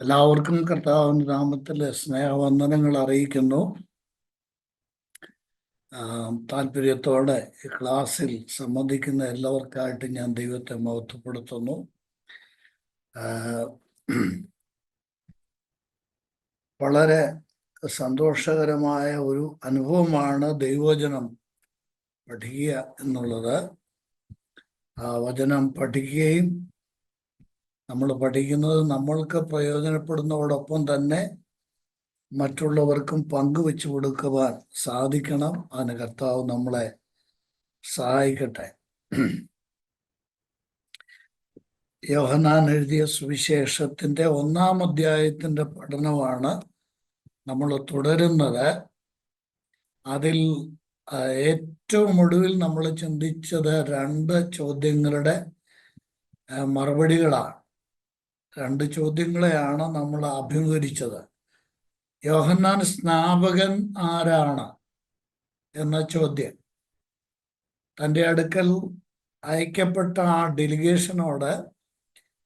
എല്ലാവർക്കും കർത്താവിൻ്റെ നാമത്തിൽ സ്നേഹവന്ദനങ്ങൾ അറിയിക്കുന്നു. താല്പര്യത്തോടെ ഈ ക്ലാസ്സിൽ സംബന്ധിക്കുന്ന എല്ലാവർക്കായിട്ട് ഞാൻ ദൈവത്തെ മഹത്വപ്പെടുത്തുന്നു. വളരെ സന്തോഷകരമായ ഒരു അനുഭവമാണ് ദൈവവചനം പഠിക്കുക എന്നുള്ളത്. വചനം പഠിക്കുകയും നമ്മൾ പഠിക്കുന്നത് നമ്മൾക്ക് പ്രയോജനപ്പെടുന്നതോടൊപ്പം തന്നെ മറ്റുള്ളവർക്കും പങ്കുവെച്ചു കൊടുക്കുവാൻ സാധിക്കണം. അതിന് കർത്താവ് നമ്മളെ സഹായിക്കട്ടെ. യോഹന്നാൻ എഴുതിയ സുവിശേഷത്തിൻ്റെ 1-ാം അധ്യായത്തിൻ്റെ പഠനമാണ് നമ്മൾ തുടരുന്നത്. അതിൽ ഏറ്റവും ഒടുവിൽ നമ്മൾ ചിന്തിച്ചത് 2 ചോദ്യങ്ങളുടെ മറുപടികളാണ്. 2 ചോദ്യങ്ങളെയാണ് നമ്മൾ അഭിമുഖീകരിച്ചത്. യോഹന്നാൻ സ്നാപകൻ ആരാണ് എന്ന ചോദ്യം. തൻ്റെ അടുക്കൽ അയക്കപ്പെട്ട ആ ഡെലിഗേഷനോട്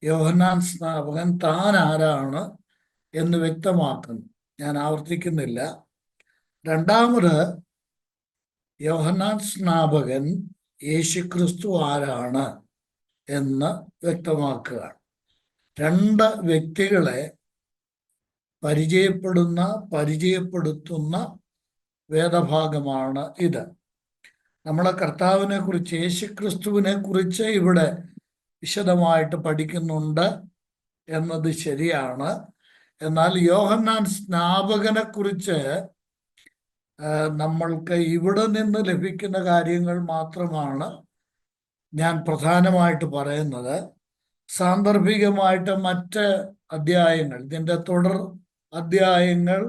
യോഹന്നാൻ സ്നാപകൻ താൻ ആരാണ് എന്ന് വ്യക്തമാക്കുന്നു. ഞാൻ ആവർത്തിക്കുന്നില്ല. രണ്ടാമത്, യോഹന്നാൻ സ്നാപകൻ യേശുക്രിസ്തു ആരാണ് എന്ന് വ്യക്തമാക്കുകയാണ്. 2 വ്യക്തികളെ പരിചയപ്പെടുത്തുന്ന വേദഭാഗമാണ് ഇത്. നമ്മളെ കർത്താവിനെ കുറിച്ച്, യേശുക്രിസ്തുവിനെ കുറിച്ച് ഇവിടെ വിശദമായിട്ട് പഠിക്കുന്നുണ്ട് എന്നത് ശരിയാണ്. എന്നാൽ യോഹന്നാൻ സ്നാപകനെ കുറിച്ച് നമ്മൾക്ക് ഇവിടെ നിന്ന് ലഭിക്കുന്ന കാര്യങ്ങൾ മാത്രമാണ് ഞാൻ പ്രധാനമായിട്ട് പറയുന്നത്. സാന്ദർഭികമായിട്ട് മറ്റ് അധ്യായങ്ങൾ, ഇതിൻ്റെ തുടർ അധ്യായങ്ങൾ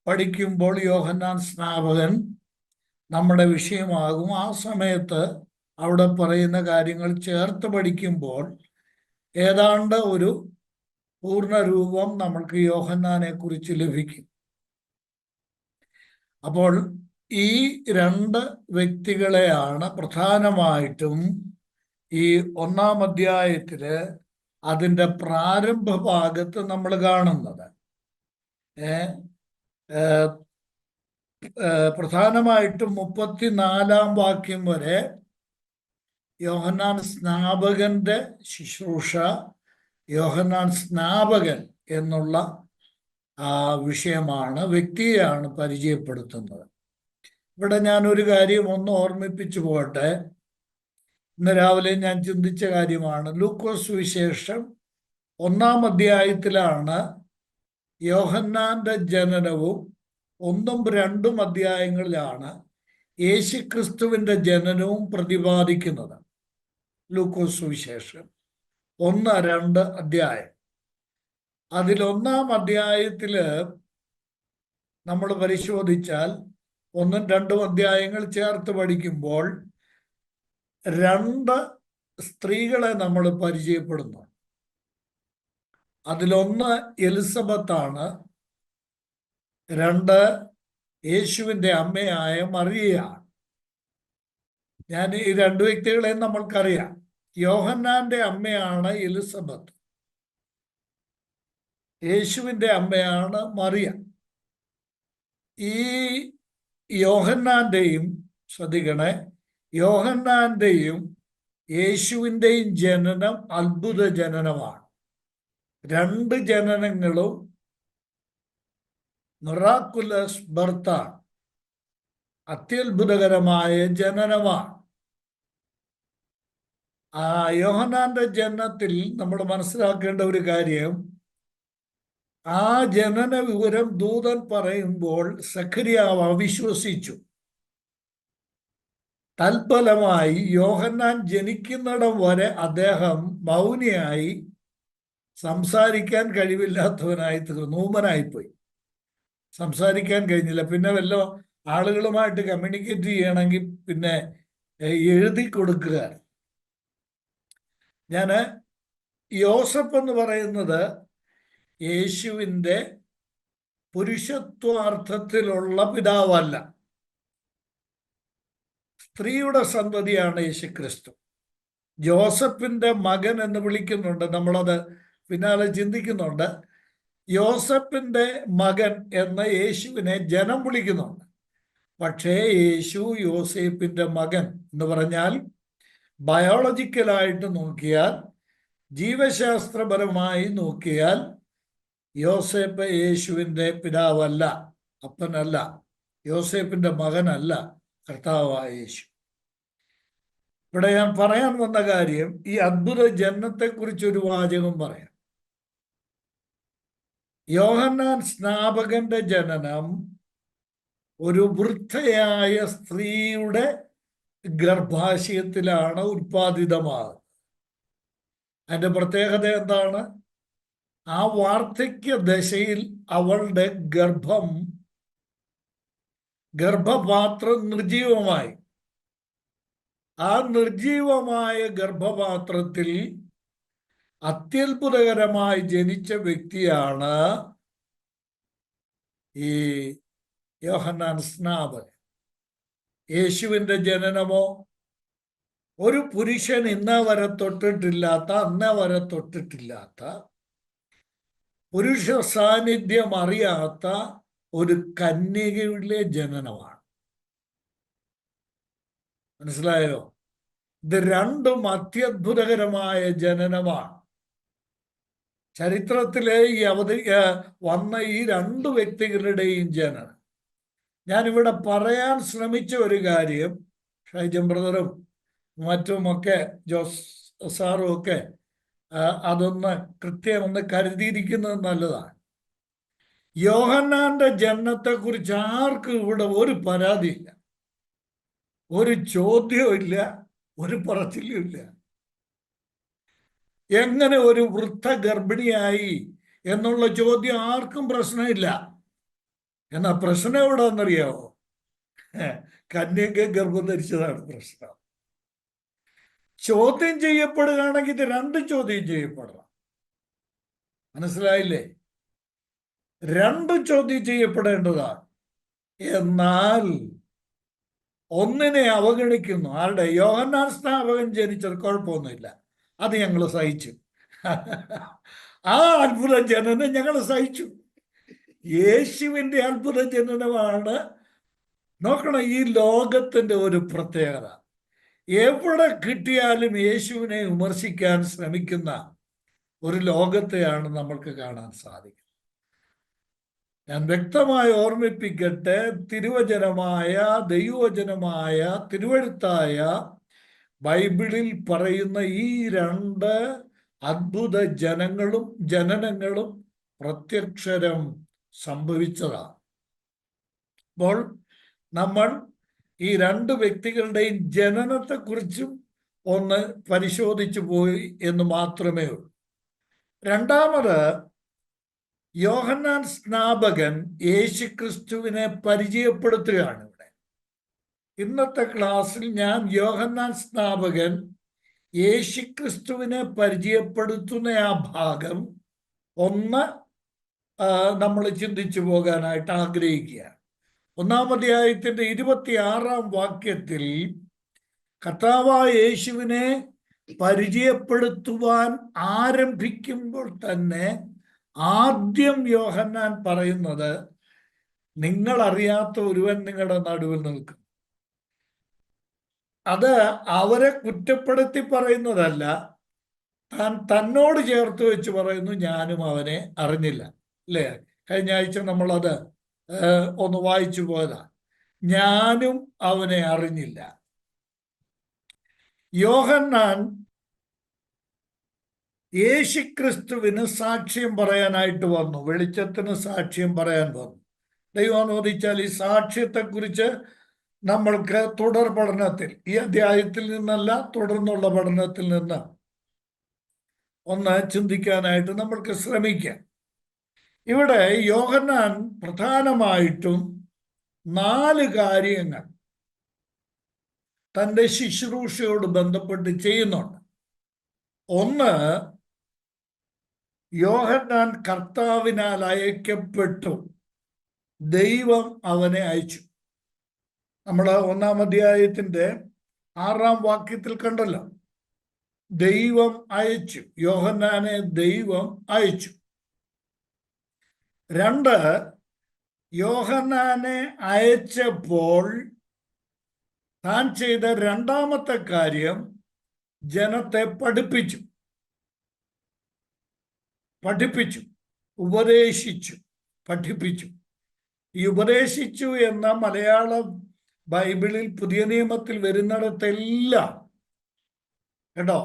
പഠിക്കുമ്പോൾ യോഹന്നാൻ സ്നാപകൻ നമ്മുടെ വിഷയമാകും. ആ സമയത്ത് അവിടെ പറയുന്ന കാര്യങ്ങൾ ചേർത്ത് പഠിക്കുമ്പോൾ ഏതാണ്ട് ഒരു പൂർണ്ണരൂപം നമ്മൾക്ക് യോഹന്നാനെ കുറിച്ച് ലഭിക്കും. അപ്പോൾ ഈ 2 വ്യക്തികളെയാണ് പ്രധാനമായിട്ടും ഈ 1-ാം അധ്യായത്തില് അതിൻ്റെ പ്രാരംഭ ഭാഗത്ത് നമ്മൾ കാണുന്നത്. പ്രധാനമായിട്ടും 34-ാം വാക്യം വരെ യോഹന്നാൻ സ്നാപകന്റെ ശുശ്രൂഷ, യോഹന്നാൻ സ്നാപകൻ എന്നുള്ള വിഷയമാണ്, വ്യക്തിയെയാണ് പരിചയപ്പെടുത്തുന്നത്. ഇവിടെ ഞാനൊരു കാര്യം ഒന്ന് ഓർമ്മിപ്പിച്ചു പോകട്ടെ. ഇന്ന് രാവിലെ ഞാൻ ചിന്തിച്ച കാര്യമാണ്. ലൂക്കോസ് സുവിശേഷം 1-ാം അധ്യായത്തിലാണ് യോഹന്നാന്റെ ജനനവും 1-ഉം 2-ഉം അധ്യായങ്ങളിലാണ് യേശുക്രിസ്തുവിൻ്റെ ജനനവും പ്രതിപാദിക്കുന്നത്. ലൂക്കോസ് സുവിശേഷം 1-2 അധ്യായം. അതിൽ 1-ാം അധ്യായത്തിൽ നമ്മൾ പരിശോധിച്ചാൽ 1-ഉം 2-ഉം അധ്യായങ്ങൾ ചേർത്ത് പഠിക്കുമ്പോൾ 2 സ്ത്രീകളെ നമ്മൾ പരിചയപ്പെടുന്നു. അതിലൊന്ന് എലിസബത്താണ്, 2 യേശുവിൻ്റെ അമ്മയായ മറിയയാണ്. ഞാൻ ഈ 2 വ്യക്തികളെയും നമ്മൾക്കറിയാം. യോഹന്നാന്റെ അമ്മയാണ് എലിസബത്ത്, യേശുവിൻ്റെ അമ്മയാണ് മറിയ. ഈ യോഹന്നാന്റെയും, ശ്രദ്ധിക്കണേ, യോഹന്നാന്റെയും യേശുവിൻ്റെയും ജനനം അത്ഭുത ജനനമാണ്. 2 ജനനങ്ങളും മിറാക്കുലസ് ബർത്താണ്, അത്യത്ഭുതകരമായ ജനനമാണ്. യോഹന്നാന്റെ ജനനത്തിൽ നമ്മൾ മനസ്സിലാക്കേണ്ട ഒരു കാര്യം, ആ ജനന വിവരം ദൂതൻ പറയുമ്പോൾ സഖരിയാവ് അവിശ്വസിച്ചു. തൽഫലമായി യോഹന്നാൻ ജനിക്കുന്നിടം വരെ അദ്ദേഹം മൗനിയായി, സംസാരിക്കാൻ കഴിവില്ലാത്തവനായി തീർന്നു, ഊമനായിപ്പോയി, സംസാരിക്കാൻ കഴിഞ്ഞില്ല. പിന്നെ വല്ല ആളുകളുമായിട്ട് കമ്മ്യൂണിക്കേറ്റ് ചെയ്യണമെങ്കിൽ പിന്നെ എഴുതി കൊടുക്കുക. ഞാൻ യോസഫ് എന്ന് പറയുന്നത് യേശുവിൻ്റെ പുരുഷത്വാർത്ഥത്തിലുള്ള പിതാവല്ല, സ്ത്രീയുടെ സന്തതിയാണ് യേശുക്രിസ്തു. ജോസഫിൻ്റെ മകൻ എന്ന് വിളിക്കുന്നുണ്ട്, നമ്മളത് പിന്നാലെ ചിന്തിക്കുന്നുണ്ട്. യോസഫിന്റെ മകൻ എന്ന യേശുവിനെ ജനം വിളിക്കുന്നുണ്ട്. പക്ഷേ യേശു യോസേപ്പിന്റെ മകൻ എന്ന് പറഞ്ഞാൽ ബയോളജിക്കലായിട്ട് നോക്കിയാൽ, ജീവശാസ്ത്രപരമായി നോക്കിയാൽ യോസേപ്പ് യേശുവിൻ്റെ പിതാവല്ല, അപ്പനല്ല, യോസേപ്പിന്റെ മകനല്ല കർത്താവായ യേശു. ഇവിടെ ഞാൻ പറയാൻ വന്ന കാര്യം, ഈ അത്ഭുത ജനനത്തെക്കുറിച്ച് ഒരു വാചകം പറയാം. യോഹന്നാൻ സ്നാപകന്റെ ജനനം ഒരു വൃദ്ധയായ സ്ത്രീയുടെ ഗർഭാശയത്തിലാണ് ഉൽപ്പാദിതമാകുന്നത്. അതിന്റെ പ്രത്യേകത എന്താണ്? ആ വാർദ്ധക്യ ദശയിൽ അവളുടെ ഗർഭപാത്രം നിർജീവമായി. ആ നിർജീവമായ ഗർഭപാത്രത്തിൽ അത്യത്ഭുതകരമായി ജനിച്ച വ്യക്തിയാണ് ഈ യോഹന്നാൻ സ്നാപകൻ. യേശുവിന്റെ ജനനമോ ഒരു പുരുഷൻ അന്നേ വരെ തൊട്ടിട്ടില്ലാത്ത പുരുഷ സാന്നിധ്യം അറിയാത്ത ഒരു കന്യകയുടെ ജനനമാണ്. മനസ്സിലായോ? ഇത് രണ്ടും അത്യത്ഭുതകരമായ ജനനമാണ്. ചരിത്രത്തിലെ വന്ന ഈ രണ്ടു വ്യക്തികളുടെയും ജനനം. ഞാനിവിടെ പറയാൻ ശ്രമിച്ച ഒരു കാര്യം, ഷൈജൻ ബ്രദറും മറ്റുമൊക്കെ ജോസ് സാറും ഒക്കെ അതൊന്ന് കൃത്യമൊന്ന് കരുതിയിരിക്കുന്നത് നല്ലതാണ്. യോഹന്നാന്റെ ജനനത്തെക്കുറിച്ച് ആർക്കും ഇവിടെ ഒരു പരാതിയില്ല, ഒരു ചോദ്യവും ഇല്ല, ഒരു പറച്ചിലും ഇല്ല. എങ്ങനെ ഒരു വൃദ്ധ ഗർഭിണിയായി എന്നുള്ള ചോദ്യം ആർക്കും പ്രശ്നമില്ല. എന്നാ പ്രശ്നം എവിടെയെന്നറിയാവോ? കന്യക ഗർഭം ധരിച്ചതാണ് പ്രശ്നം. ചോദ്യം ചെയ്യപ്പെടുകയാണെങ്കിൽ ഇത് രണ്ടും ചോദ്യം ചെയ്യപ്പെടണം. മനസ്സിലായില്ലേ? രണ്ടും ചോദ്യം ചെയ്യപ്പെടേണ്ടതാണ്. എന്നാൽ ഒന്നിനെ അവഗണിക്കുന്നു. ആരുടെ? യോഹന്നാൻ സ്നാപകൻ ജനിച്ചത് കുഴപ്പമൊന്നുമില്ല, അത് ഞങ്ങൾ സഹിച്ചു. ആ അത്ഭുത ജനനം ഞങ്ങൾ സഹിച്ചു. യേശുവിൻ്റെ അത്ഭുത ജനനമാണ്. നോക്കണം, ഈ ലോകത്തിൻ്റെ ഒരു പ്രത്യേകത. എവിടെ കിട്ടിയാലും യേശുവിനെ വിമർശിക്കാൻ ശ്രമിക്കുന്ന ഒരു ലോകത്തെയാണ് നമ്മൾക്ക് കാണാൻ സാധിക്കുന്നത്. ഞാൻ വ്യക്തമായി ഓർമ്മിപ്പിക്കട്ടെ, തിരുവചനമായ ദൈവവചനമായ തിരുവെഴുത്തായ ബൈബിളിൽ പറയുന്ന ഈ രണ്ട് അത്ഭുത ജനനങ്ങളും പ്രത്യക്ഷരം സംഭവിച്ചതാണ്. അപ്പോൾ നമ്മൾ ഈ രണ്ട് വ്യക്തികളുടെയും ജനനത്തെക്കുറിച്ചും ഒന്ന് പരിശോധിച്ചു പോയി എന്ന് മാത്രമേ ഉള്ളൂ. രണ്ടാമത്, യോഹന്നാൻ സ്നാപകൻ യേശുക്രിസ്തുവിനെ പരിചയപ്പെടുത്തുകയാണ് ഇവിടെ. ഇന്നത്തെ ക്ലാസ്സിൽ ഞാൻ യോഹന്നാൻ സ്നാപകൻ യേശുക്രിസ്തുവിനെ പരിചയപ്പെടുത്തുന്ന ആ ഭാഗം ഒന്ന് നമ്മൾ ചിന്തിച്ചു പോകാനായിട്ട് ആഗ്രഹിക്കുകയാണ്. 1-ാം അധ്യായത്തിന്റെ 26-ാം വാക്യത്തിൽ കർത്താവായ യേശുവിനെ പരിചയപ്പെടുത്തുവാൻ ആരംഭിക്കുമ്പോൾ തന്നെ ആദ്യം യോഹന്നാൻ പറയുന്നത്, നിങ്ങൾ അറിയാത്ത ഒരുവൻ നിങ്ങളുടെ നടുവിൽ നിൽക്കും. അത് അവരെ കുറ്റപ്പെടുത്തി പറയുന്നതല്ല, തന്നോട് ചേർത്ത് വെച്ച് പറയുന്നു, ഞാനും അവനെ അറിഞ്ഞില്ല. അല്ലേ? കഴിഞ്ഞ ആഴ്ച നമ്മളത് ഒന്ന് വായിച്ചു പോയതാ. ഞാനും അവനെ അറിഞ്ഞില്ല. യോഹന്നാൻ യേശുക്രിസ്തുവിന് സാക്ഷ്യം പറയാനായിട്ട് വന്നു, വെളിച്ചത്തിന് സാക്ഷ്യം പറയാൻ വന്നു. ദൈവം അനുവദിച്ചാൽ ഈ സാക്ഷ്യത്തെക്കുറിച്ച് നമ്മൾക്ക് തുടർ പഠനത്തിൽ, ഈ അധ്യായത്തിൽ നിന്നല്ല തുടർന്നുള്ള പഠനത്തിൽ നിന്ന് ഒന്ന് ചിന്തിക്കാനായിട്ട് നമ്മൾക്ക് ശ്രമിക്കാം. ഇവിടെ യോഹന്നാൻ പ്രധാനമായിട്ടും 4 കാര്യങ്ങൾ തൻ്റെ ശുശ്രൂഷയോട് ബന്ധപ്പെട്ട് ചെയ്യുന്നുണ്ട്. ഒന്ന്, യോഹന്നാൻ കർത്താവിനാൽ അയക്കപ്പെട്ടു, ദൈവം അവനെ അയച്ചു. നമ്മൾ 1-ാം അധ്യായത്തിന്റെ 6-ാം വാക്യത്തിൽ കണ്ടല്ലോ, ദൈവം അയച്ചു, യോഹന്നാനെ ദൈവം അയച്ചു. രണ്ട്, യോഹന്നാനെ അയച്ചപ്പോൾ താൻ ചെയ്ത രണ്ടാമത്തെ കാര്യം ജനത്തെ പഠിപ്പിച്ചു, ഉപദേശിച്ചു, പഠിപ്പിച്ചു. ഈ ഉപദേശിച്ചു എന്ന മലയാളം ബൈബിളിൽ പുതിയ നിയമത്തിൽ വരുന്നിടത്തെല്ലാം കേട്ടോ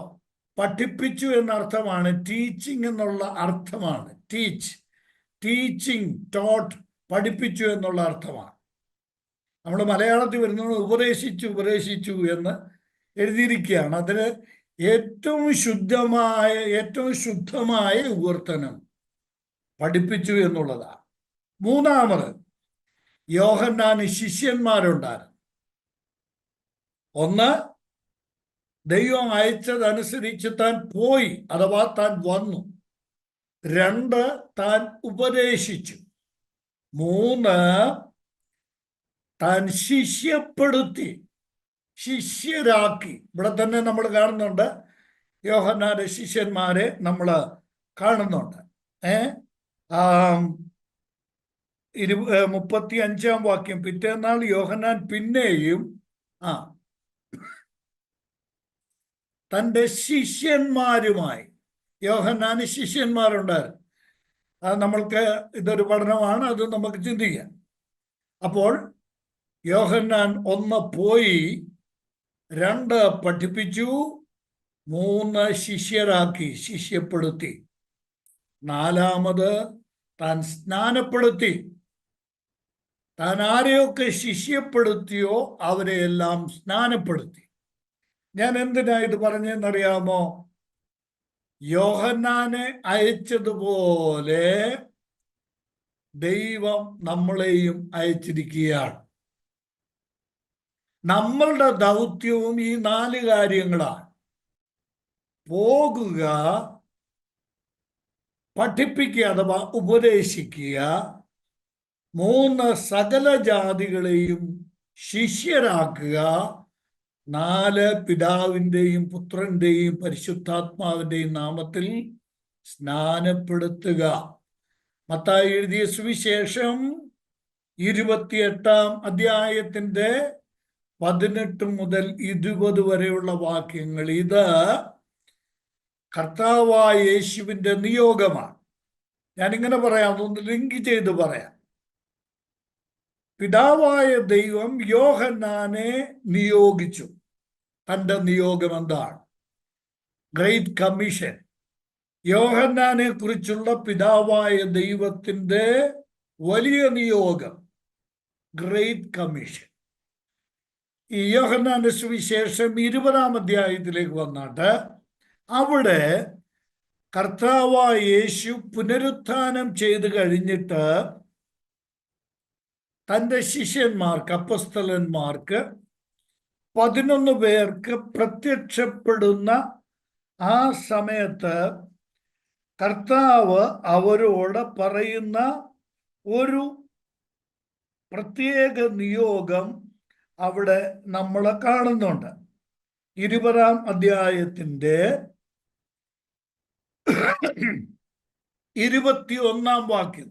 പഠിപ്പിച്ചു എന്ന അർത്ഥമാണ്, ടീച്ചിങ് എന്നുള്ള അർത്ഥമാണ്. ടീച്ചിങ്, ടോട്ട്, പഠിപ്പിച്ചു എന്നുള്ള അർത്ഥമാണ്. നമ്മൾ മലയാളത്തിൽ വരുന്നത് ഉപദേശിച്ചു എന്ന് എഴുതിയിരിക്കുകയാണ്. അതിന് ഏറ്റവും ശുദ്ധമായ വിവർത്തനം പഠിപ്പിച്ചു എന്നുള്ളതാണ്. മൂന്നാമത്, യോഹന്നാന് ശിഷ്യന്മാരുണ്ടായിരുന്നു. ഒന്ന്, ദൈവം അയച്ചതനുസരിച്ച് താൻ പോയി, അഥവാ താൻ വന്നു. രണ്ട്, താൻ ഉപദേശിച്ചു. മൂന്ന്, താൻ ശിഷ്യരാക്കി. ഇവിടെ തന്നെ നമ്മൾ കാണുന്നുണ്ട്, യോഹന്നാന്റെ ശിഷ്യന്മാരെ നമ്മൾ കാണുന്നുണ്ട്. 35-ാം വാക്യം, പിറ്റേന്നാൾ യോഹന്നാൻ പിന്നെയും തൻ്റെ ശിഷ്യന്മാരുമായി, യോഹന്നാന് ശിഷ്യന്മാരുണ്ടായിരുന്നു. അത് നമ്മൾക്ക് ഇതൊരു പഠനമാണ്, അത് നമുക്ക് ചിന്തിക്കാം. അപ്പോൾ യോഹന്നാൻ 1 പോയി, 2 പഠിപ്പിച്ചു, 3 ശിഷ്യപ്പെടുത്തി, 4 താൻ സ്നാനപ്പെടുത്തി. താൻ ആരെയൊക്കെ ശിഷ്യപ്പെടുത്തിയോ അവരെയെല്ലാം സ്നാനപ്പെടുത്തി. ഞാൻ എന്തിനാ ഇത് പറഞ്ഞെന്നറിയാമോ? യോഹന്നാനെ അയച്ചതുപോലെ ദൈവം നമ്മളെയും അയച്ചിരിക്കുകയാണ്. നമ്മളുടെ ദൗത്യവും ഈ 4 കാര്യങ്ങളാണ്: പോകുക, പഠിപ്പിക്കുക അഥവാ ഉപദേശിക്കുക, 3 സകല ജാതികളെയും ശിഷ്യരാക്കുക, 4 പിതാവിൻ്റെയും പുത്രൻ്റെയും പരിശുദ്ധാത്മാവിൻ്റെയും നാമത്തിൽ സ്നാനപ്പെടുത്തുക. മത്തായി എഴുതിയ സുവിശേഷം 28-ാം അധ്യായത്തിൻ്റെ 18 മുതൽ 20 വരെയുള്ള വാക്യങ്ങൾ. ഇത് കർത്താവായ യേശുവിൻ്റെ നിയോഗമാണ്. ഞാനിങ്ങനെ പറയാം, ഒന്ന് ലിങ്ക് ചെയ്ത് പറയാം. പിതാവായ ദൈവം യോഹന്നാനെ നിയോഗിച്ചു. തൻ്റെ നിയോഗം എന്താണ്? Great commission. യോഹന്നാനെ കുറിച്ചുള്ള പിതാവായ ദൈവത്തിൻ്റെ വലിയ നിയോഗം, ഗ്രേറ്റ് കമ്മീഷൻ. ഈ യോഹന്നാന്റെ സുവിശേഷം 20-ാം അധ്യായത്തിലേക്ക് വന്നിട്ട് അവിടെ കർത്താവായ യേശു പുനരുത്ഥാനം ചെയ്ത് കഴിഞ്ഞിട്ട് തൻ്റെ ശിഷ്യന്മാർക്ക്, അപ്പസ്തലന്മാർക്ക് 11 പേർക്ക് പ്രത്യക്ഷപ്പെടുന്ന ആ സമയത്ത് കർത്താവ് അവരോട് പറയുന്ന ഒരു പ്രത്യേക നിയോഗം അവിടെ നമ്മൾ കാണുന്നുണ്ട്. 20-ാം അധ്യായത്തിൻ്റെ 21-ാം വാക്യം.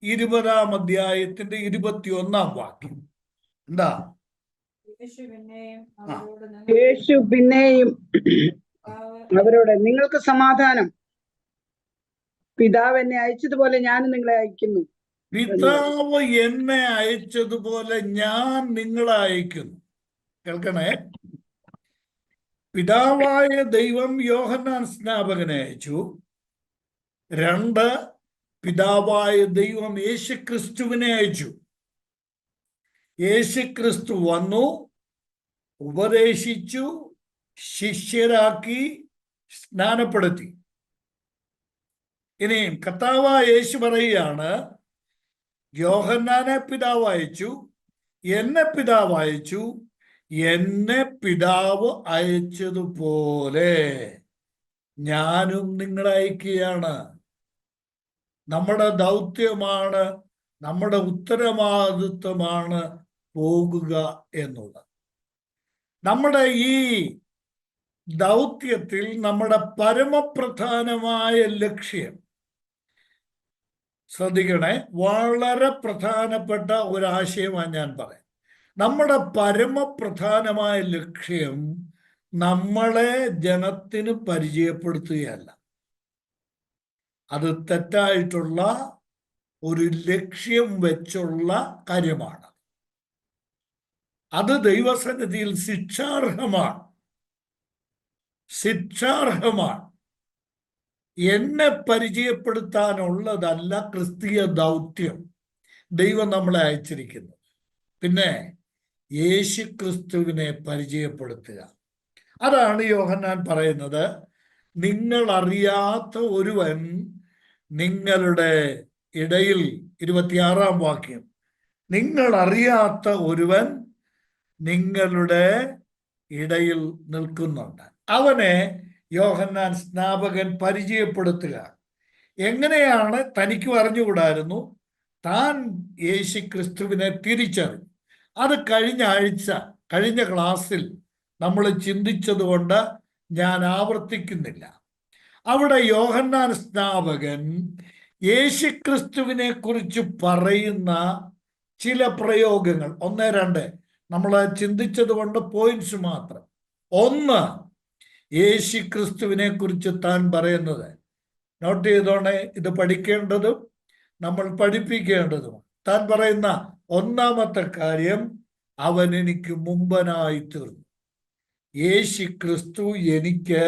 20-ാം അധ്യായത്തിൻ്റെ 21-ാം വാക്യം എന്താ? യേശു പിന്നെയും അവരോട്, നിങ്ങൾക്ക് സമാധാനം. പിതാവ് എന്നെ അയച്ചതുപോലെ ഞാൻ നിങ്ങളെ അയക്കുന്നു. പിതാവ് എന്നെ അയച്ചതുപോലെ ഞാൻ നിങ്ങളെ അയക്കുന്നു. കേൾക്കണേ, പിതാവായ ദൈവം യോഹന്നാൻ സ്നാപകനെ അയച്ചു. 2, പിതാവായ ദൈവം യേശുക്രിസ്തുവിനെ അയച്ചു. യേശുക്രിസ്തു വന്നു, ഉപദേശിച്ചു, ശിഷ്യരാക്കി, സ്നാനപ്പെടുത്തി. ഇനിയും കർത്താവായ യേശു പറയുകയാണ്, യോഹന്നാനെ പിതാവ് അയച്ചു, എന്നെ പിതാവ് അയച്ചു, എന്നെ പിതാവ് അയച്ചതുപോലെ ഞാനും നിങ്ങളെ അയക്കുകയാണ്. നമ്മുടെ ദൗത്യമാണ്, നമ്മുടെ ഉത്തരവാദിത്വമാണ് പോകുക എന്നുള്ളത്. നമ്മുടെ ഈ ദൗത്യത്തിൽ നമ്മുടെ പരമപ്രധാനമായ ലക്ഷ്യം ശ്രദ്ധിക്കണേ, വളരെ പ്രധാനപ്പെട്ട ഒരാശയമാണ് ഞാൻ പറയാം. നമ്മുടെ പരമപ്രധാനമായ ലക്ഷ്യം നമ്മളെ ജനത്തിന് പരിചയപ്പെടുത്തുകയല്ല. അത് തെറ്റായിട്ടുള്ള ഒരു ലക്ഷ്യം വെച്ചുള്ള കാര്യമാണ്. അത് ദൈവസന്നിധിയിൽ ശിക്ഷാർഹമാണ്. എന്നെ പരിചയപ്പെടുത്താനുള്ളതല്ല ക്രിസ്തീയ ദൗത്യം ദൈവം നമ്മളെ അയച്ചിരിക്കുന്നത്. പിന്നെ യേശു ക്രിസ്തുവിനെ പരിചയപ്പെടുത്തുക. അതാണ് യോഹന്നാൻ പറയുന്നത്, നിങ്ങൾ അറിയാത്ത ഒരുവൻ നിങ്ങളുടെ ഇടയിൽ, 26-ാം വാക്യം, നിങ്ങൾ അറിയാത്ത ഒരുവൻ നിങ്ങളുടെ ഇടയിൽ നിൽക്കുന്നുണ്ട്. അവനെ യോഹന്നാൻ സ്നാപകൻ പരിചയപ്പെടുത്തുക. എങ്ങനെയാണ്? തനിക്ക് അറിഞ്ഞുകൂടായിരുന്നു. താൻ യേശു ക്രിസ്തുവിനെ തിരിച്ചറിഞ്ഞു. അത് കഴിഞ്ഞ ക്ലാസ്സിൽ നമ്മൾ ചിന്തിച്ചതുകൊണ്ട് ഞാൻ ആവർത്തിക്കുന്നില്ല. അവിടെ യോഹന്നാൻ സ്നാപകൻ യേശു ക്രിസ്തുവിനെ കുറിച്ച് പറയുന്ന ചില പ്രയോഗങ്ങൾ, 1, 2 നമ്മൾ ചിന്തിച്ചത് കൊണ്ട് പോയിന്റ്സ് മാത്രം. 1, യേശു ക്രിസ്തുവിനെ കുറിച്ച് താൻ പറയുന്നത്, നോട്ട് ചെയ്തോണേ, ഇത് പഠിക്കേണ്ടതും നമ്മൾ പഠിപ്പിക്കേണ്ടതും. താൻ പറയുന്ന ഒന്നാമത്തെ കാര്യം, അവൻ എനിക്ക് മുമ്പനായി തീർന്നു. യേശു ക്രിസ്തു എനിക്ക്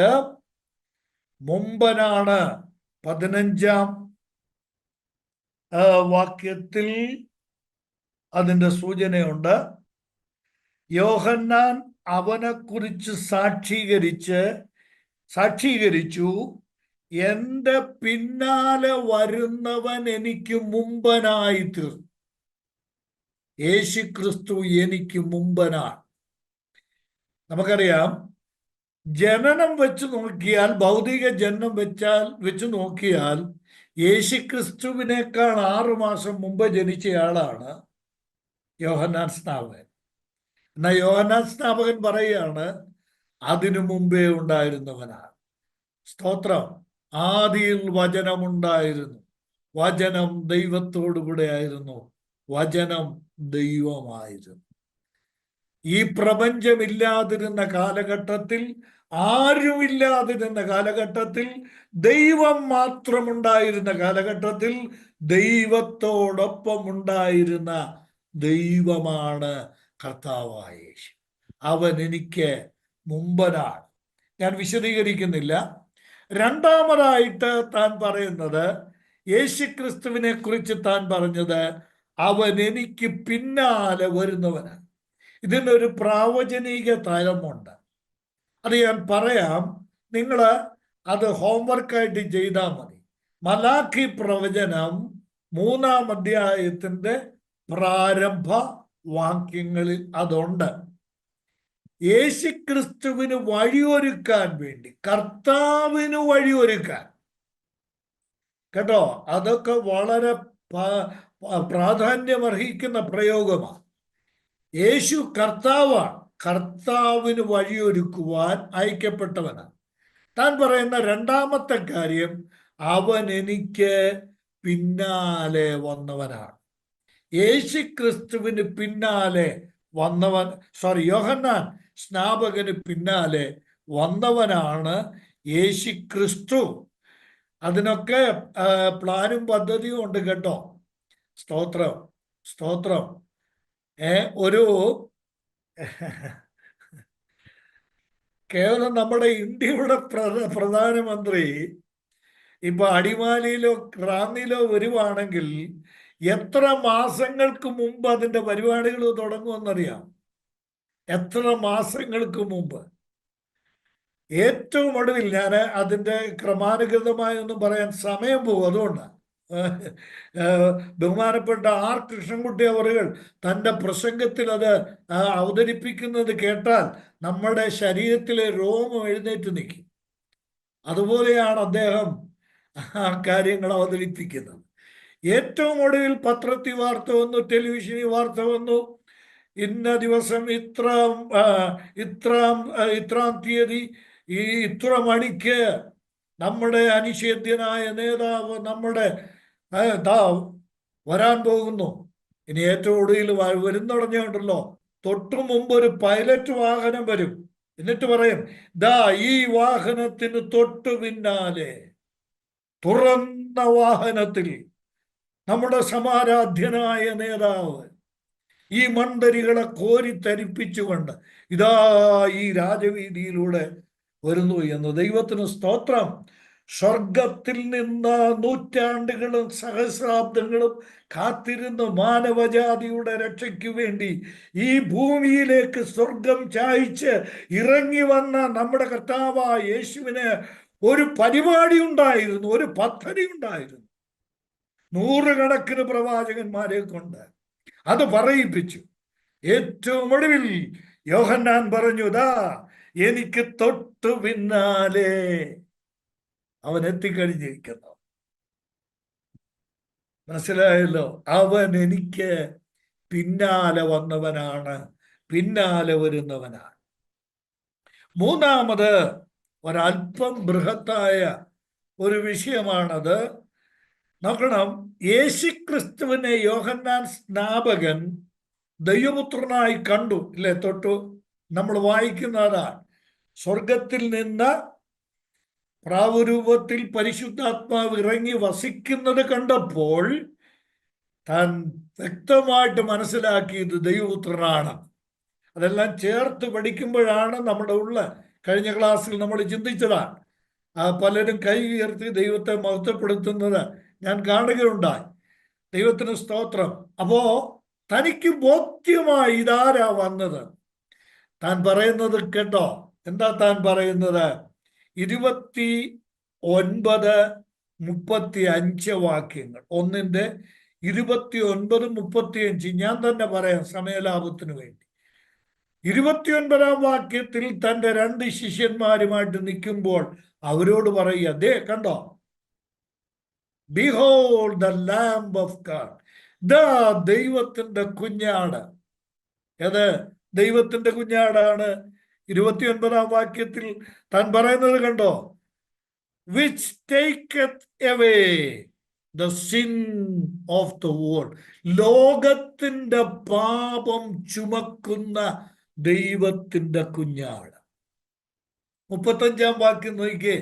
മുമ്പനാണ്. 15-ാം വാക്യത്തിൽ അതിൻ്റെ സൂചനയുണ്ട്. യോഹന്നാൻ അവനെക്കുറിച്ച് സാക്ഷീകരിച്ചു, എൻ്റെ പിന്നാലെ വരുന്നവൻ എനിക്ക് മുമ്പനായി തീർന്നു. യേശു ക്രിസ്തു എനിക്ക് മുമ്പനാണ്. നമുക്കറിയാം, ജനനം വെച്ച് നോക്കിയാൽ, ഭൗതിക ജനനം വെച്ച് നോക്കിയാൽ യേശു ക്രിസ്തുവിനേക്കാൾ 6 മാസം മുമ്പ് ജനിച്ചയാളാണ് യോഹന്നാൻ സ്നാപകൻ. എന്നാൽ യോഹന്നാൻ സ്നാപകൻ പറയുകയാണ്, അതിനു മുമ്പേ ഉണ്ടായിരുന്നവനാണ്. സ്തോത്രം. ആദിയിൽ വചനമുണ്ടായിരുന്നു, വചനം ദൈവത്തോടു കൂടെ ആയിരുന്നു, വചനം ദൈവമായിരുന്നു. ഈ പ്രപഞ്ചമില്ലാതിരുന്ന കാലഘട്ടത്തിൽ, ആരുമില്ലാതിരുന്ന കാലഘട്ടത്തിൽ, ദൈവം മാത്രമുണ്ടായിരുന്ന കാലഘട്ടത്തിൽ ദൈവത്തോടൊപ്പം ഉണ്ടായിരുന്ന ദൈവമാണ് കർത്താവായ യേശു. അവൻ എനിക്ക് മുമ്പനാണ്. ഞാൻ വിശദീകരിക്കുന്നില്ല. രണ്ടാമതായിട്ട് താൻ പറയുന്നത്, യേശു ക്രിസ്തുവിനെ കുറിച്ച് താൻ പറഞ്ഞത്, അവൻ എനിക്ക് പിന്നാലെ വരുന്നവനാണ്. ഇതിനൊരു പ്രാവചനിക തലമുണ്ട്. അത് ഞാൻ പറയാം, നിങ്ങൾ അത് ഹോംവർക്കായിട്ട് ചെയ്താൽ മതി. മലാഖി പ്രവചനം 3-ാം അധ്യായത്തിൻ്റെ പ്രാരംഭ വാക്യങ്ങളിൽ അതുണ്ട്. യേശു ക്രിസ്തുവിന് വഴിയൊരുക്കാൻ വേണ്ടി, കർത്താവിന് വഴിയൊരുക്കാൻ, കേട്ടോ, അതൊക്കെ വളരെ പ്രാധാന്യമർഹിക്കുന്ന പ്രയോഗമാണ്. യേശു കർത്താവാണ്, കർത്താവിന് വഴിയൊരുക്കുവാൻ അയക്കപ്പെട്ടവനാണ്. താൻ പറയുന്ന രണ്ടാമത്തെ കാര്യം, അവൻ എനിക്ക് പിന്നാലെ വന്നവനാണ്. യേശു ക്രിസ്തുവിന് പിന്നാലെ വന്നവൻ, യോഹന്നാൻ സ്നാപകന് പിന്നാലെ വന്നവനാണ് യേശു ക്രിസ്തു. അതിനൊക്കെ പ്ലാനും പദ്ധതിയും ഉണ്ട്, കേട്ടോ. സ്തോത്രം. ഒരു കേവലം നമ്മുടെ ഇന്ത്യയുടെ പ്രധാനമന്ത്രി ഇപ്പൊ അടിമാലിയിലോ റാന്നിയിലോ വരുവാണെങ്കിൽ എത്ര മാസങ്ങൾക്ക് മുമ്പ് അതിൻ്റെ പരിപാടികൾ തുടങ്ങുമെന്നറിയാം. എത്ര മാസങ്ങൾക്ക് മുമ്പ്. ഏറ്റവും ഒടുവിൽ, ഞാൻ അതിൻ്റെ ക്രമാനുഗതമായി ഒന്നും പറയാൻ സമയം പോകും, അതുകൊണ്ടാണ്. ബഹുമാനപ്പെട്ട ആർ കൃഷ്ണൻകുട്ടി അവറുകൾ തൻ്റെ പ്രസംഗത്തിൽ അത് അവതരിപ്പിക്കുന്നത് കേട്ടാൽ നമ്മുടെ ശരീരത്തിലെ രോമം എഴുന്നേറ്റ് നിൽക്കും. അതുപോലെയാണ് അദ്ദേഹം ആ കാര്യങ്ങൾ അവതരിപ്പിക്കുന്നത്. ഏറ്റവും ഒടുവിൽ പത്രത്തിൽ വാർത്ത വന്നു, ടെലിവിഷനിൽ വാർത്ത വന്നു, ഇന്ന ദിവസം ഇത്രാം തീയതി ഇത്ര മണിക്ക് നമ്മുടെ അനിഷേധ്യനായ നേതാവ്, നമ്മുടെ ദാ വരാൻ പോകുന്നു. ഇനി ഏറ്റവും ഒടുവിൽ വരുന്നുടഞ്ഞുണ്ടല്ലോ, തൊട്ടു മുമ്പ് ഒരു പൈലറ്റ് വാഹനം വരും. എന്നിട്ട് പറയും, ദാ ഈ വാഹനത്തിന് തൊട്ടു പിന്നാലെ തുറന്ന വാഹനത്തിൽ നമ്മുടെ സമാരാധ്യനായ നേതാവ് ഈ മണ്ടരികളെ കോരിത്തരിപ്പിച്ചുകൊണ്ട് ഇതാ ഈ രാജവീതിയിലൂടെ വരുന്നു എന്ന്. ദൈവത്തിന് സ്തോത്രം. സ്വർഗത്തിൽ നിന്ന് നൂറ്റാണ്ടുകളും സഹസ്രാബ്ദങ്ങളും കാത്തിരുന്ന് മാനവജാതിയുടെ രക്ഷയ്ക്ക് വേണ്ടി ഈ ഭൂമിയിലേക്ക് സ്വർഗം ചായ്ച്ച് ഇറങ്ങി വന്ന നമ്മുടെ കർത്താവായ യേശുവിന് ഒരു പരിപാടി ഉണ്ടായിരുന്നു, ഒരു പദ്ധതി ഉണ്ടായിരുന്നു. നൂറുകണക്കിന് പ്രവാചകന്മാരെ കൊണ്ട് അത് പറയിപ്പിച്ചു. ഏറ്റവും ഒടുവിൽ യോഹന്നാൻ പറഞ്ഞു, ദാ എനിക്ക് തൊട്ടു പിന്നാലെ അവൻ എത്തിക്കഴിഞ്ഞിരിക്കുന്നു. മനസ്സിലായല്ലോ? അവൻ എനിക്ക് പിന്നാലെ വന്നവനാണ്, പിന്നാലെ വരുന്നവനാണ്. മൂന്നാമത് ഒരല്പം ബൃഹത്തായ ഒരു വിഷയമാണത്. നോക്കണം, യേശുക്രിസ്തുവിനെ യോഹന്നാൻ സ്നാപകൻ ദൈവപുത്രനായി കണ്ടു, ഇല്ലേ? തൊട്ടു നമ്മൾ വായിക്കുന്നതാണ്. സ്വർഗത്തിൽ നിന്ന് പ്രാവുരൂപത്തിൽ പരിശുദ്ധാത്മാവ് ഇറങ്ങി വസിക്കുന്നത് കണ്ടപ്പോൾ താൻ വ്യക്തമായിട്ട് മനസ്സിലാക്കിയത് ദൈവപുത്രനാണ്. അതെല്ലാം ചേർത്ത് പഠിക്കുമ്പോഴാണ് നമ്മുടെ ഉള്ള കഴിഞ്ഞ ക്ലാസ്സിൽ നമ്മൾ ചിന്തിച്ചതാണ്. പലരും കൈ ഉയർത്തി ദൈവത്തെ മഹത്വപ്പെടുത്തുന്നത് ഞാൻ കാണുകയുണ്ടായി. ദൈവത്തിന് സ്തോത്രം. അപ്പോ തനിക്ക് ബോധ്യമായി ഇതാരാ വന്നത്. താൻ പറയുന്നത് കേട്ടോ. എന്താ താൻ പറയുന്നത്? 29-35 വാക്യങ്ങൾ. 1-29-35 ഞാൻ തന്നെ പറയാം സമയലാഭത്തിന് വേണ്ടി. 29-ാം വാക്യത്തിൽ തൻ്റെ 2 ശിഷ്യന്മാരുമായിട്ട് നിൽക്കുമ്പോൾ അവരോട് പറയുക, ദേ കണ്ടോ, behold the lamb of God, ദാ ദൈവത്തിന്റെ കുഞ്ഞാട്. ഏത് ദൈവത്തിന്റെ കുഞ്ഞാടാണ്? 29-ാം വാക്യത്തിൽ താൻ പറയുന്നത് കണ്ടോ, which taketh away the sin of the world, ലോകത്തിന്റെ പാപം ചുമക്കുന്ന ദൈവത്തിന്റെ കുഞ്ഞാട്. 35-ാം വാക്യം നോക്കിക്കേ,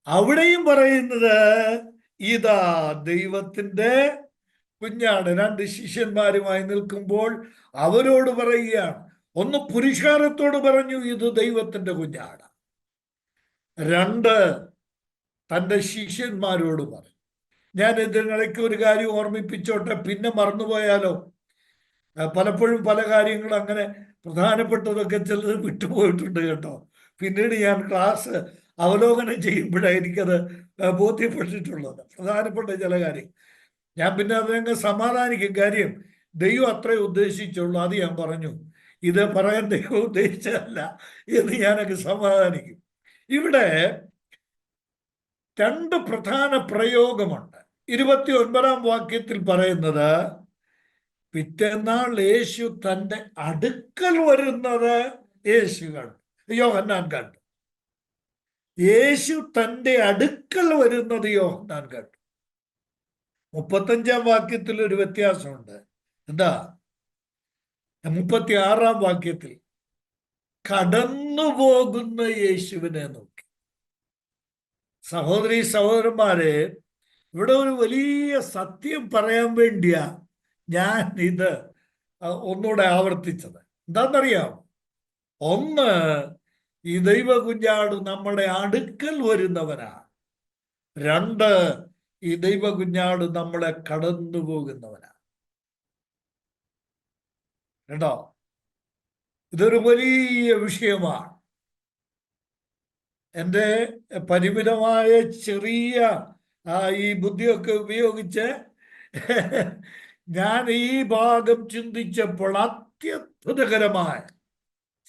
അവിടെയും പറയുന്നത് ഇതാ ദൈവത്തിന്റെ കുഞ്ഞാട്. 2 ശിഷ്യന്മാരുമായി നിൽക്കുമ്പോൾ അവരോട് പറയുകയാണ്. ഒന്ന് പുരുഷാരത്തോട് പറഞ്ഞു, ഇത് ദൈവത്തിന്റെ കുഞ്ഞാട്. 2 തൻ്റെ ശിഷ്യന്മാരോട് പറഞ്ഞു. ഞാൻ ഇതിനിടയ്ക്ക് ഒരു കാര്യം ഓർമ്മിപ്പിച്ചോട്ടെ, പിന്നെ മറന്നുപോയാലോ. പലപ്പോഴും പല കാര്യങ്ങളും അങ്ങനെ പ്രധാനപ്പെട്ടതൊക്കെ ചിലത് വിട്ടുപോയിട്ടുണ്ട് കേട്ടോ. പിന്നീട് ഞാൻ ക്ലാസ് അവലോകനം ചെയ്യുമ്പോഴായിരിക്കത് ബോധ്യപ്പെട്ടിട്ടുള്ളത്, പ്രധാനപ്പെട്ട ചില കാര്യം. ഞാൻ പിന്നെ അതങ്ങ് സമാധാനിക്കും. കാര്യം ദൈവം അത്രേ ഉദ്ദേശിച്ചുള്ളൂ. അത് ഞാൻ പറഞ്ഞു, ഇത് പറയാൻ ദൈവം ഉദ്ദേശിച്ചതല്ല എന്ന് ഞാനങ്ങ് സമാധാനിക്കും. ഇവിടെ 2 പ്രധാന പ്രയോഗമുണ്ട്. 29-ാം വാക്യത്തിൽ പറയുന്നത്, പിറ്റേന്നാൾ യേശു തൻ്റെ അടുക്കൽ വരുന്നത് യേശു കണ്ടു, യോഹന്നാൻ കണ്ടു. യേശു തൻ്റെ അടുക്കൽ വരുന്നത് യോഹന്നാൻ കണ്ടു. 35-ാം വാക്യത്തിൽ ഒരു വ്യത്യാസമുണ്ട്. എന്താ? 36-ാം വാക്യത്തിൽ കടന്നു പോകുന്ന യേശുവിനെ നോക്കി. സഹോദരി സഹോദരന്മാരെ, ഇവിടെ ഒരു വലിയ സത്യം പറയാൻ വേണ്ടിയാ ഞാൻ ഇത് ഒന്നുകൂടെ ആവർത്തിച്ചത്. എന്താണെന്നറിയാമോ? ഒന്ന്, ഈ ദൈവ കുഞ്ഞാട് നമ്മുടെ അടുക്കൽ വരുന്നവനാണ്. 2, ഈ ദൈവ കുഞ്ഞാട് നമ്മളെ കടന്നു പോകുന്നവനാണ്. കേട്ടോ? ഇതൊരു വലിയ വിഷയമാണ്. എൻ്റെ പരിമിതമായ ചെറിയ ഈ ബുദ്ധിയൊക്കെ ഉപയോഗിച്ച് ഞാൻ ഈ ഭാഗം ചിന്തിച്ചപ്പോൾ അത്യത്ഭുതകരമായ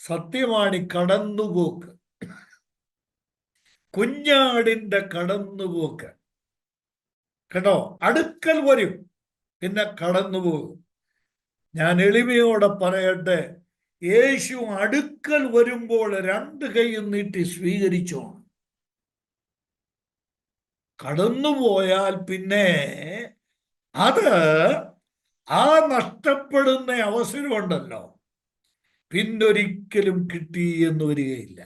സത്യമാണ് ഈ കടന്നുപോക്ക്, കുഞ്ഞാടിന്റെ കടന്നുപോക്ക്. കേട്ടോ? അടുക്കൽ വരും, പിന്നെ കടന്നുപോകും. ഞാൻ എളിമയോടെ പറയട്ടെ, യേശു അടുക്കൽ വരുമ്പോൾ 2 കൈയും നീട്ടി സ്വീകരിച്ചോണം. കടന്നുപോയാൽ പിന്നെ അത് ആ നഷ്ടപ്പെടുന്ന അവസരമുണ്ടല്ലോ പിന്നൊരിക്കലും കിട്ടി എന്ന് വരികയില്ല.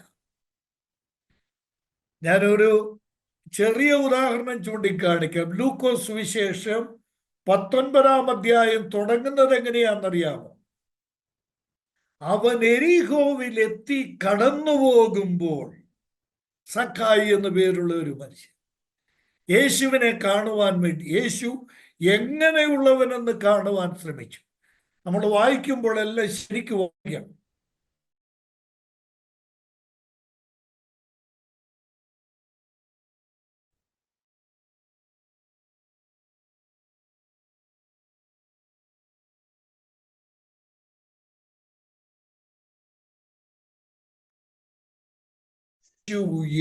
ഞാനൊരു ചെറിയ ഉദാഹരണം ചൂണ്ടിക്കാണിക്കാം. ലൂക്കോസ് സുവിശേഷം 19-ാം അധ്യായം തുടങ്ങുന്നത് എങ്ങനെയാണെന്നറിയാമോ? അവൻ എരിഹോവിലെത്തി കടന്നു പോകുമ്പോൾ സക്കായി എന്നു പേരുള്ള ഒരു മനുഷ്യൻ യേശുവിനെ കാണുവാൻ വേണ്ടി, യേശു എങ്ങനെയുള്ളവനെന്ന് കാണുവാൻ ശ്രമിച്ചു. നമ്മൾ വായിക്കുമ്പോൾ എല്ലാം ശരിക്കും വായിക്കണം.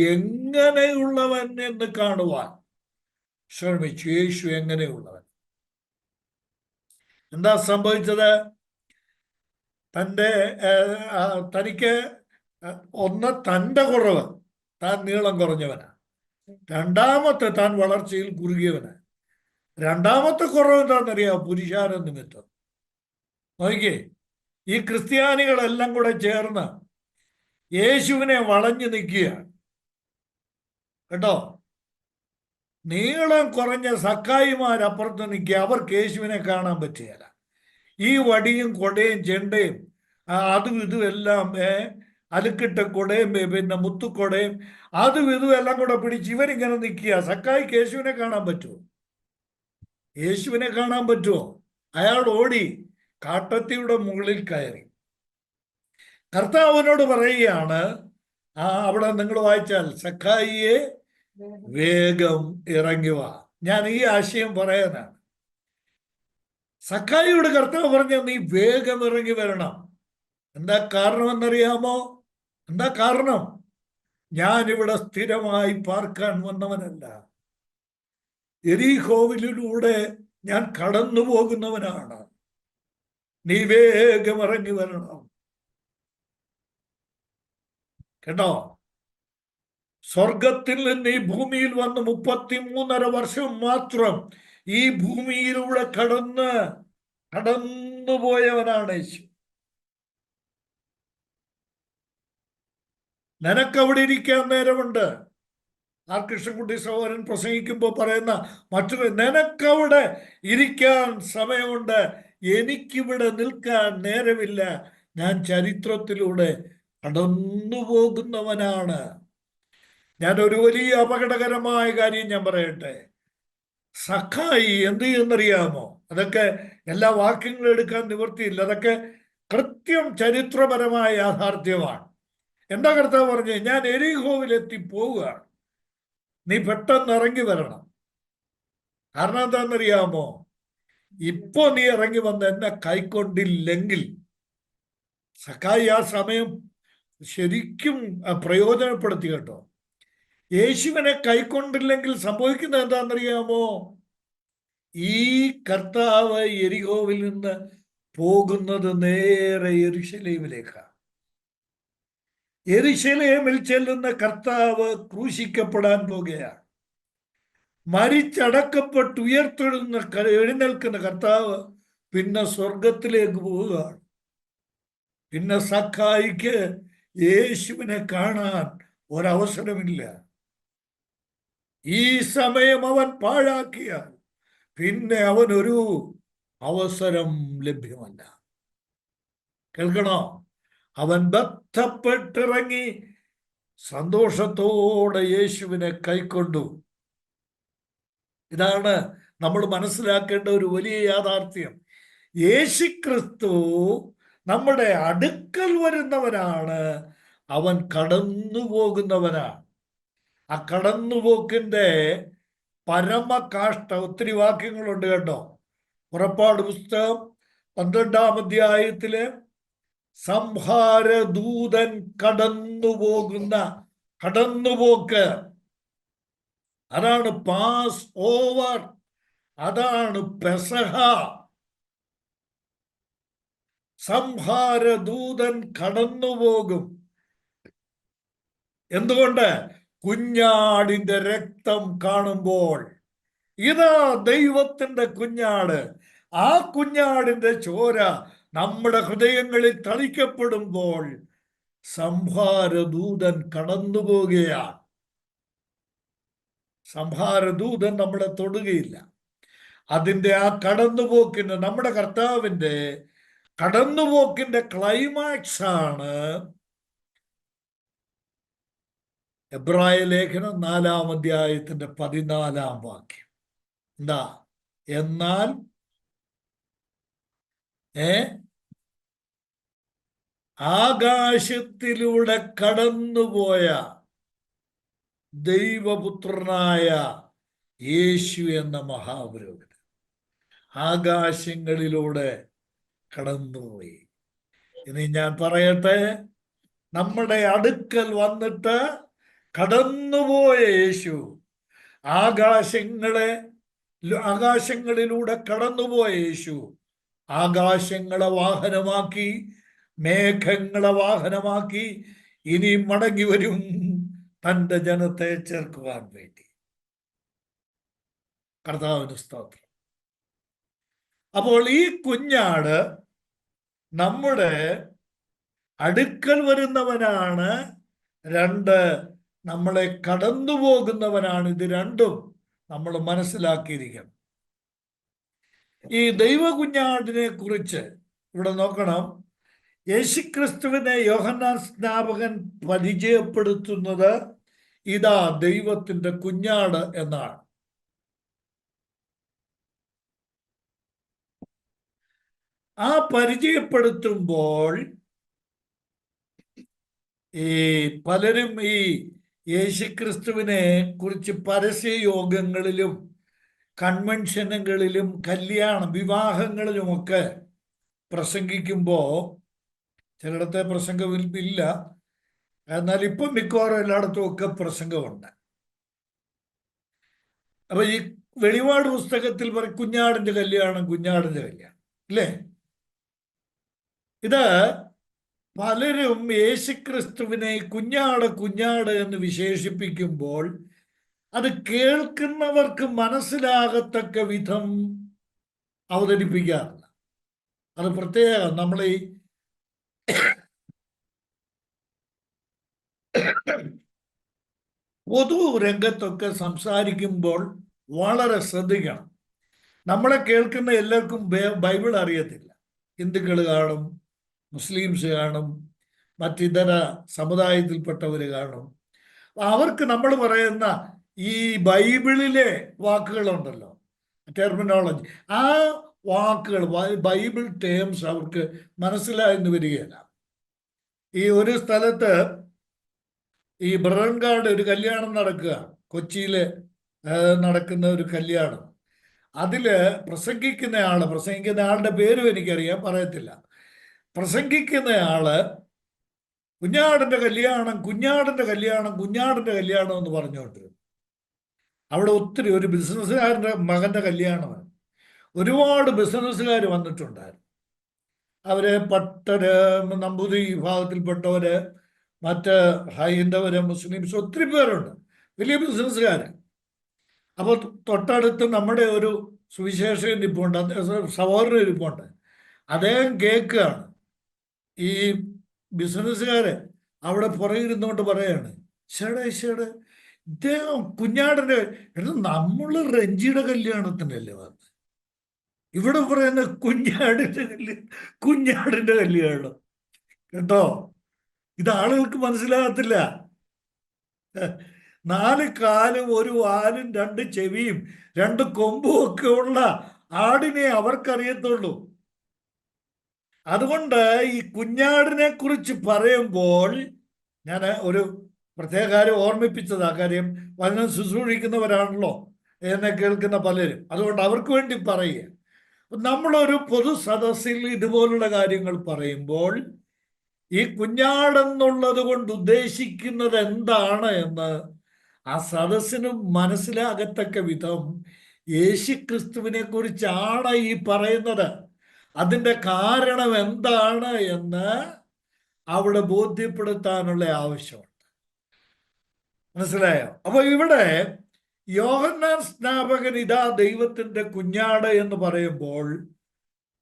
എങ്ങനെയുള്ളവൻ എന്ന് കാണുവാൻ ശ്രമിച്ചു. യേശു എങ്ങനെയുള്ളവൻ? എന്താ സംഭവിച്ചത്? തനിക്ക് ഒന്ന് തൻ്റെ കുറവ്, താൻ നീളം കുറഞ്ഞവനാണ്. രണ്ടാമത്തെ താൻ വളർച്ചയിൽ കുറുകിയവനാണ്. രണ്ടാമത്തെ കുറവ് എന്താണെന്നറിയാം? പുരുഷാര നിമിത്തം. നോക്കിക്കേ, ഈ ക്രിസ്ത്യാനികളെല്ലാം കൂടെ ചേർന്ന് യേശുവിനെ വളഞ്ഞു നിൽക്കുകയാണ് കേട്ടോ. നീളം കുറഞ്ഞ സക്കായിമാരപ്പുറത്ത് നിൽക്കുക, അവർക്ക് യേശുവിനെ കാണാൻ പറ്റുകയില്ല. ഈ വടിയും കൊടയും ചെണ്ടയും അതും ഇതും എല്ലാം അലുക്കിട്ട കൊടയും പിന്നെ മുത്തുക്കൊടയും അതും ഇതും എല്ലാം കൂടെ പിടിച്ച് ഇവരിങ്ങനെ നിൽക്കുക. സക്കായിക്ക് യേശുവിനെ കാണാൻ പറ്റുമോ? യേശുവിനെ കാണാൻ പറ്റുമോ? അയാൾ ഓടി കാട്ടത്തിയുടെ മുകളിൽ കയറി. കർത്താവിനോട് പറയുകയാണ്, അവിടെ നിങ്ങൾ വായിച്ചാൽ, സക്കായിയെ വേഗം ഇറങ്ങി വാ. ഞാൻ ഈ ആശയം പറയാനാണ്. സക്കായിയോട് കർത്താവ് പറഞ്ഞ, നീ വേഗം ഇറങ്ങി വരണം. എന്താ കാരണം എന്നറിയാമോ? എന്താ കാരണം? ഞാനിവിടെ സ്ഥിരമായി പാർക്കാൻ വന്നവനല്ല. എരീഹോവിലൂടെ ഞാൻ കടന്നു പോകുന്നവനാണ്. നീ വേഗം ഇറങ്ങി വരണം കേട്ടോ. സ്വർഗത്തിൽ നിന്ന് ഈ ഭൂമിയിൽ വന്ന് 33.5 വർഷം മാത്രം ഈ ഭൂമിയിലൂടെ കടന്നുപോയവനാണ് യേശു. നിനക്കവിടെ ഇരിക്കാൻ നേരമുണ്ട്. ആർ കൃഷ്ണൻകുട്ടി സഹോദരൻ പ്രസംഗിക്കുമ്പോൾ പറയുന്ന മറ്റൊരു, നിനക്കവിടെ ഇരിക്കാൻ സമയമുണ്ട്, എനിക്കിവിടെ നിൽക്കാൻ നേരമില്ല. ഞാൻ ചരിത്രത്തിലൂടെ കടന്നു പോകുന്നവനാണ്. ഞാനൊരു വലിയ അപകടകരമായ കാര്യം ഞാൻ പറയട്ടെ. സഖായി എന്ത് ചെയ്യുന്നറിയാമോ? അതൊക്കെ എല്ലാ വാക്യങ്ങളും എടുക്കാൻ നിവൃത്തിയില്ല. അതൊക്കെ കൃത്യം ചരിത്രപരമായ യാഥാർത്ഥ്യമാണ്. എന്താ കർത്താവ് പറഞ്ഞേ? ഞാൻ എരിഹോവിലെത്തി പോവുകയാണ്, നീ പെട്ടെന്ന് ഇറങ്ങി വരണം. കാരണം എന്താണെന്നറിയാമോ? ഇപ്പോ നീ ഇറങ്ങി വന്ന് എന്നെ കൈക്കൊണ്ടില്ലെങ്കിൽ, സഖായി ആ സമയം ശരിക്കും പ്രയോജനപ്പെടുത്തി കേട്ടോ. യേശുവിനെ കൈക്കൊണ്ടില്ലെങ്കിൽ സംഭവിക്കുന്നത് എന്താണെന്നറിയാമോ? ഈ കർത്താവ് യെരിഹോവിൽ നിന്ന് പോകുന്നത് നേരെ യെരൂശലേമിലേക്കാണ്. യെരൂശലേമിൽ ചെല്ലുന്ന കർത്താവ് ക്രൂശിക്കപ്പെടാൻ പോകുകയാണ്. മരിച്ചടക്കപ്പെട്ട് എഴുന്നേൽക്കുന്ന കർത്താവ് പിന്നെ സ്വർഗത്തിലേക്ക് പോവുകയാണ്. പിന്നെ സക്കായിക്ക് യേശുവിനെ കാണാൻ ഒരവസരമില്ല. ഈ സമയം അവൻ പാഴാക്കിയാൽ പിന്നെ അവനൊരു അവസരം ലഭ്യമല്ല. കേൾക്കണോ? അവൻ ബന്ധപ്പെട്ടിറങ്ങി സന്തോഷത്തോടെ യേശുവിനെ കൈക്കൊണ്ടു. ഇതാണ് നമ്മൾ മനസ്സിലാക്കേണ്ട ഒരു വലിയ യാഥാർത്ഥ്യം. യേശുക്രിസ്തു നമ്മുടെ അടുക്കൽ വരുന്നവനാണ്, അവൻ കടന്നു പോകുന്നവനാണ്. ആ കടന്നുപോക്കിന്റെ പരമകാഷ്ഠ ഒത്തിരി വാക്യങ്ങളുണ്ട് കേട്ടോ. പുറപ്പാട് പുസ്തകം 12-ാം അധ്യായത്തില് സംഹാരദൂതൻ കടന്നുപോക്ക്, അതാണ് പാസ് ഓവർ, അതാണ് പെസഹ. സംഹാരദൂതൻ കടന്നുപോകും. എന്തുകൊണ്ട്? കുഞ്ഞാടിന്റെ രക്തം കാണുമ്പോൾ, ഇതാ ദൈവത്തിന്റെ കുഞ്ഞാട്, ആ കുഞ്ഞാടിന്റെ ചോര നമ്മുടെ ഹൃദയങ്ങളിൽ തളിക്കപ്പെടുമ്പോൾ സംഹാരദൂതൻ കടന്നു പോവുകയാണ്. സംഹാരദൂതൻ നമ്മളെ തൊടുകയില്ല. അതിന്റെ ആ കടന്നുപോക്കിന്, നമ്മുടെ കർത്താവിന്റെ കടന്നുപോക്കിന്റെ ക്ലൈമാക്സ് ആണ് എബ്രായ ലേഖനം 4-ാം അധ്യായത്തിന്റെ 14-ാം വാക്യം. എന്താ? എന്നാൽ ആകാശത്തിലൂടെ കടന്നുപോയ ദൈവപുത്രനായ യേശു എന്ന മഹാപുരോഹിതൻ ആകാശങ്ങളിലൂടെ കടന്നുപോയി. ഇനി ഞാൻ പറയട്ടെ, നമ്മുടെ അടുക്കൽ വന്നിട്ട് കടന്നുപോയ യേശു ആകാശങ്ങളിലൂടെ കടന്നുപോയ യേശു ആകാശങ്ങളെ വാഹനമാക്കി, മേഘങ്ങളെ വാഹനമാക്കി ഇനി മടങ്ങി വരും തന്റെ ജനത്തെ ചേർക്കുവാൻ വേണ്ടി. കർത്താവിന് സ്തോത്രം. അപ്പോൾ ഈ കുഞ്ഞാട് നമ്മുടെ അടുക്കൽ വരുന്നവനാണ്, രണ്ട് നമ്മളെ കടന്നു പോകുന്നവനാണ്. ഇത് രണ്ടും നമ്മൾ മനസ്സിലാക്കിയിരിക്കണം. ഈ ദൈവ കുഞ്ഞാടിനെ കുറിച്ച് ഇവിടെ നോക്കണം. യേശുക്രിസ്തുവിനെ യോഹന്നാൻ സ്നാപകൻ പരിചയപ്പെടുത്തുന്നത് ഇതാ ദൈവത്തിന്റെ കുഞ്ഞാട് എന്നാണ്. ആ പരിചയപ്പെടുത്തുമ്പോൾ ഈ പലരും ഈ യേശുക്രിസ്തുവിനെ കുറിച്ച് പരസ്യ യോഗങ്ങളിലും കൺവെൻഷനുകളിലും വിവാഹങ്ങളിലുമൊക്കെ പ്രസംഗിക്കുമ്പോൾ, ചിലയിടത്തെ പ്രസംഗമില്ല, എന്നാൽ ഇപ്പം മിക്കവാറും എല്ലായിടത്തും ഒക്കെ പ്രസംഗമുണ്ട്. അപ്പൊ ഈ വെളിപാട് പുസ്തകത്തിൽ പറയും കുഞ്ഞാടിന്റെ കല്യാണം, കുഞ്ഞാടിന്റെ കല്യാണം, അല്ലേ? ഇത് പലരും യേശുക്രിസ്തുവിനെ കുഞ്ഞാട് എന്ന് വിശേഷിപ്പിക്കുമ്പോൾ അത് കേൾക്കുന്നവർക്ക് മനസ്സിലാകത്തക്ക വിധം അവതരിപ്പിക്കാറില്ല. അത് പ്രത്യേകം നമ്മൾ ഈ പൊതു രംഗത്തൊക്കെ സംസാരിക്കുമ്പോൾ വളരെ ശ്രദ്ധിക്കണം. നമ്മളെ കേൾക്കുന്ന എല്ലാവർക്കും ബൈബിൾ അറിയത്തില്ല. ഹിന്ദുക്കൾ കാണും, മുസ്ലിംസ് കാണും, മറ്റിതര സമുദായത്തിൽപ്പെട്ടവർ കാണും. അവർക്ക് നമ്മൾ പറയുന്ന ഈ ബൈബിളിലെ വാക്കുകളുണ്ടല്ലോ, ടെർമിനോളജി, ആ വാക്കുകൾ, ബൈബിൾ ടേംസ് അവർക്ക് മനസ്സിലായെന്ന് വരികയില്ല. ഈ ഒരു സ്ഥലത്ത് ഈ ബ്രഹൻകാട് ഒരു കല്യാണം നടക്കുക, കൊച്ചിയില് നടക്കുന്ന ഒരു കല്യാണം. അതില് പ്രസംഗിക്കുന്ന ആളുടെ പേരും എനിക്കറിയാം, പറയത്തില്ല. പ്രസംഗിക്കുന്ന ആള് കുഞ്ഞാടിന്റെ കല്യാണം എന്ന് പറഞ്ഞുകൊണ്ടിരുന്നു. അവിടെ ഒത്തിരി, ഒരു ബിസിനസ്സുകാരൻ്റെ മകന്റെ കല്യാണമാണ്. ഒരുപാട് ബിസിനസ്സുകാർ വന്നിട്ടുണ്ടായിരുന്നു. അവര് പട്ടര്, നമ്പൂതിരി വിഭാഗത്തിൽപ്പെട്ടവര്, മറ്റ് ഹൈന്ദവര്, മുസ്ലിംസ്, ഒത്തിരി പേരുണ്ട്, വലിയ ബിസിനസ്സുകാര്. അപ്പൊ തൊട്ടടുത്ത് നമ്മുടെ ഒരു സുവിശേഷൻ ഇരിപ്പുണ്ട്, സഹോദരൻ ഇരിപ്പുണ്ട്. അദ്ദേഹം കേൾക്കുകയാണ്. ഈ ബിസിനസ്സുകാര് അവിടെ പുറകിരുന്നുകൊണ്ട് പറയാണ്, ശേടേ ഇദ്ദേഹം കുഞ്ഞാടിന്റെ, നമ്മള് റെഞ്ചിയുടെ കല്യാണത്തിനല്ലേ വന്ന്, ഇവിടെ പറയുന്ന കുഞ്ഞാടിന്റെ കല്യാണം കേട്ടോ. ഇത് ആളുകൾക്ക് മനസ്സിലാകത്തില്ല. 4 കാലും 1 വാലും 2 ചെവിയും 2 കൊമ്പും ഒക്കെ ഉള്ള ആടിനെ അവർക്കറിയത്തുള്ളൂ. അതുകൊണ്ട് ഈ കുഞ്ഞാടിനെ കുറിച്ച് പറയുമ്പോൾ ഞാൻ ഒരു പ്രത്യേക കാര്യം ഓർമ്മിപ്പിച്ചതാ. കാര്യം വചനം ശുശ്രൂഷിക്കുന്നവരാണല്ലോ എന്നെ കേൾക്കുന്ന പലരും, അതുകൊണ്ട് അവർക്ക് വേണ്ടി പറയുക. നമ്മളൊരു പൊതു സദസ്സിൽ ഇതുപോലുള്ള കാര്യങ്ങൾ പറയുമ്പോൾ ഈ കുഞ്ഞാടെന്നുള്ളത് കൊണ്ട് ഉദ്ദേശിക്കുന്നത് എന്താണ് എന്ന് ആ സദസ്സിന് മനസ്സിലാകത്തക്ക വിധം യേശുക്രിസ്തുവിനെ കുറിച്ചാണ് ഈ പറയുന്നത്, അതിൻ്റെ കാരണം എന്താണ് എന്ന് അവിടെ ബോധ്യപ്പെടുത്താനുള്ള ആവശ്യമുണ്ട്. മനസ്സിലായോ? അപ്പൊ ഇവിടെ യോഹന്നാൻ സ്നാപകൻ ഇതാ ദൈവത്തിന്റെ കുഞ്ഞാട് എന്ന് പറയുമ്പോൾ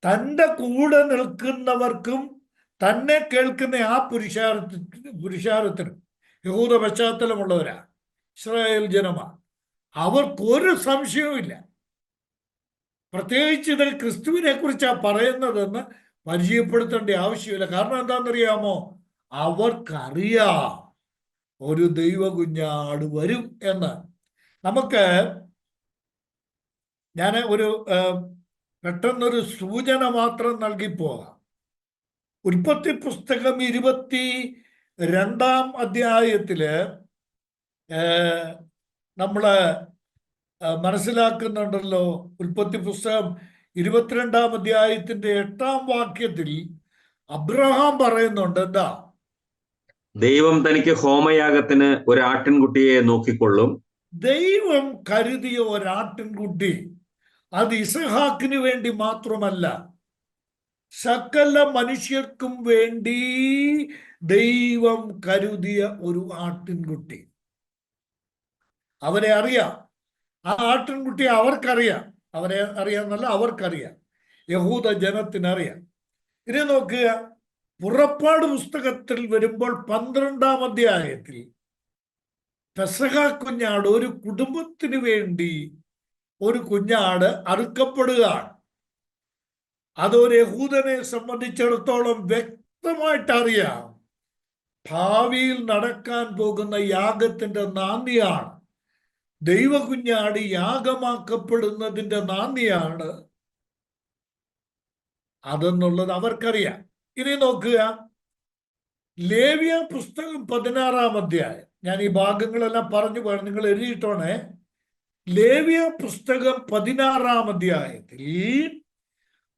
തൻ്റെ കൂടെ നിൽക്കുന്നവർക്കും തന്നെ കേൾക്കുന്ന ആ പുരുഷാരത്തിനും യഹൂദ പശ്ചാത്തലമുള്ളവരാ, ഇസ്രായേൽ ജനമാണ്. അവർക്കൊരു സംശയവുമില്ല. പ്രത്യേകിച്ച് ഇതിൽ ക്രിസ്തുവിനെ കുറിച്ചാണ് പറയുന്നതെന്ന് പരിചയപ്പെടുത്തേണ്ട ആവശ്യമില്ല. കാരണം എന്താണെന്നറിയാമോ? അവർക്കറിയാം ഒരു ദൈവ കുഞ്ഞാട് വരും എന്ന്. ഞാൻ പെട്ടെന്നൊരു സൂചന മാത്രം നൽകി പോകാം. ഉൽപ്പത്തി പുസ്തകം 22-ാം അധ്യായത്തില് നമ്മള് മനസ്സിലാക്കുന്നുണ്ടല്ലോ. ഉൽപ്പത്തി പുസ്തകം 22-ാം അധ്യായത്തിന്റെ 8-ാം വാക്യത്തിൽ അബ്രഹാം പറയുന്നുണ്ട്, എന്താ? ദൈവം തനിക്ക് ഹോമയാഗത്തിന് ഒരു ആട്ടിൻകുട്ടിയെ നോക്കിക്കൊള്ളും. ദൈവം കരുതിയ ഒരാട്ടിൻകുട്ടി, അത് ഇസഹാക്കിന് വേണ്ടി മാത്രമല്ല, സകല മനുഷ്യർക്കും വേണ്ടി ദൈവം കരുതിയ ഒരു ആട്ടിൻകുട്ടി. അവരെ അറിയാം. ആ ആട്ടിൻകുട്ടി അവർക്കറിയാം. അവരെ അറിയാമെന്നല്ല, അവർക്കറിയാം. യഹൂദ ജനത്തിനറിയാം. ഇനി നോക്കുക, പുറപ്പാട് പുസ്തകത്തിൽ വരുമ്പോൾ 12-ാം അധ്യായത്തിൽ പെസഹ കുഞ്ഞാട്, ഒരു കുടുംബത്തിന് വേണ്ടി ഒരു കുഞ്ഞാട് അറുക്കപ്പെടുകയാണ്. അതൊരു യഹൂദനെ സംബന്ധിച്ചിടത്തോളം വ്യക്തമായിട്ട് അറിയാം, ഭാവിയിൽ നടക്കാൻ പോകുന്ന യാഗത്തിന്റെ നാന്ദിയാണ്. ദൈവകുഞ്ഞാട് യാഗമാക്കപ്പെടുന്നതിന്റെ നാന്ദിയാണ് അതെന്നുള്ളത് അവർക്കറിയാം. ഇനി നോക്കുക, ലേവ്യ പുസ്തകം 16-ാം അധ്യായം. ഞാൻ ഈ ഭാഗങ്ങളെല്ലാം പറഞ്ഞു പോയാൽ നിങ്ങൾ എഴുതിയിട്ടോണേ. ലേവ്യ പുസ്തകം 16-ാം അധ്യായത്തിൽ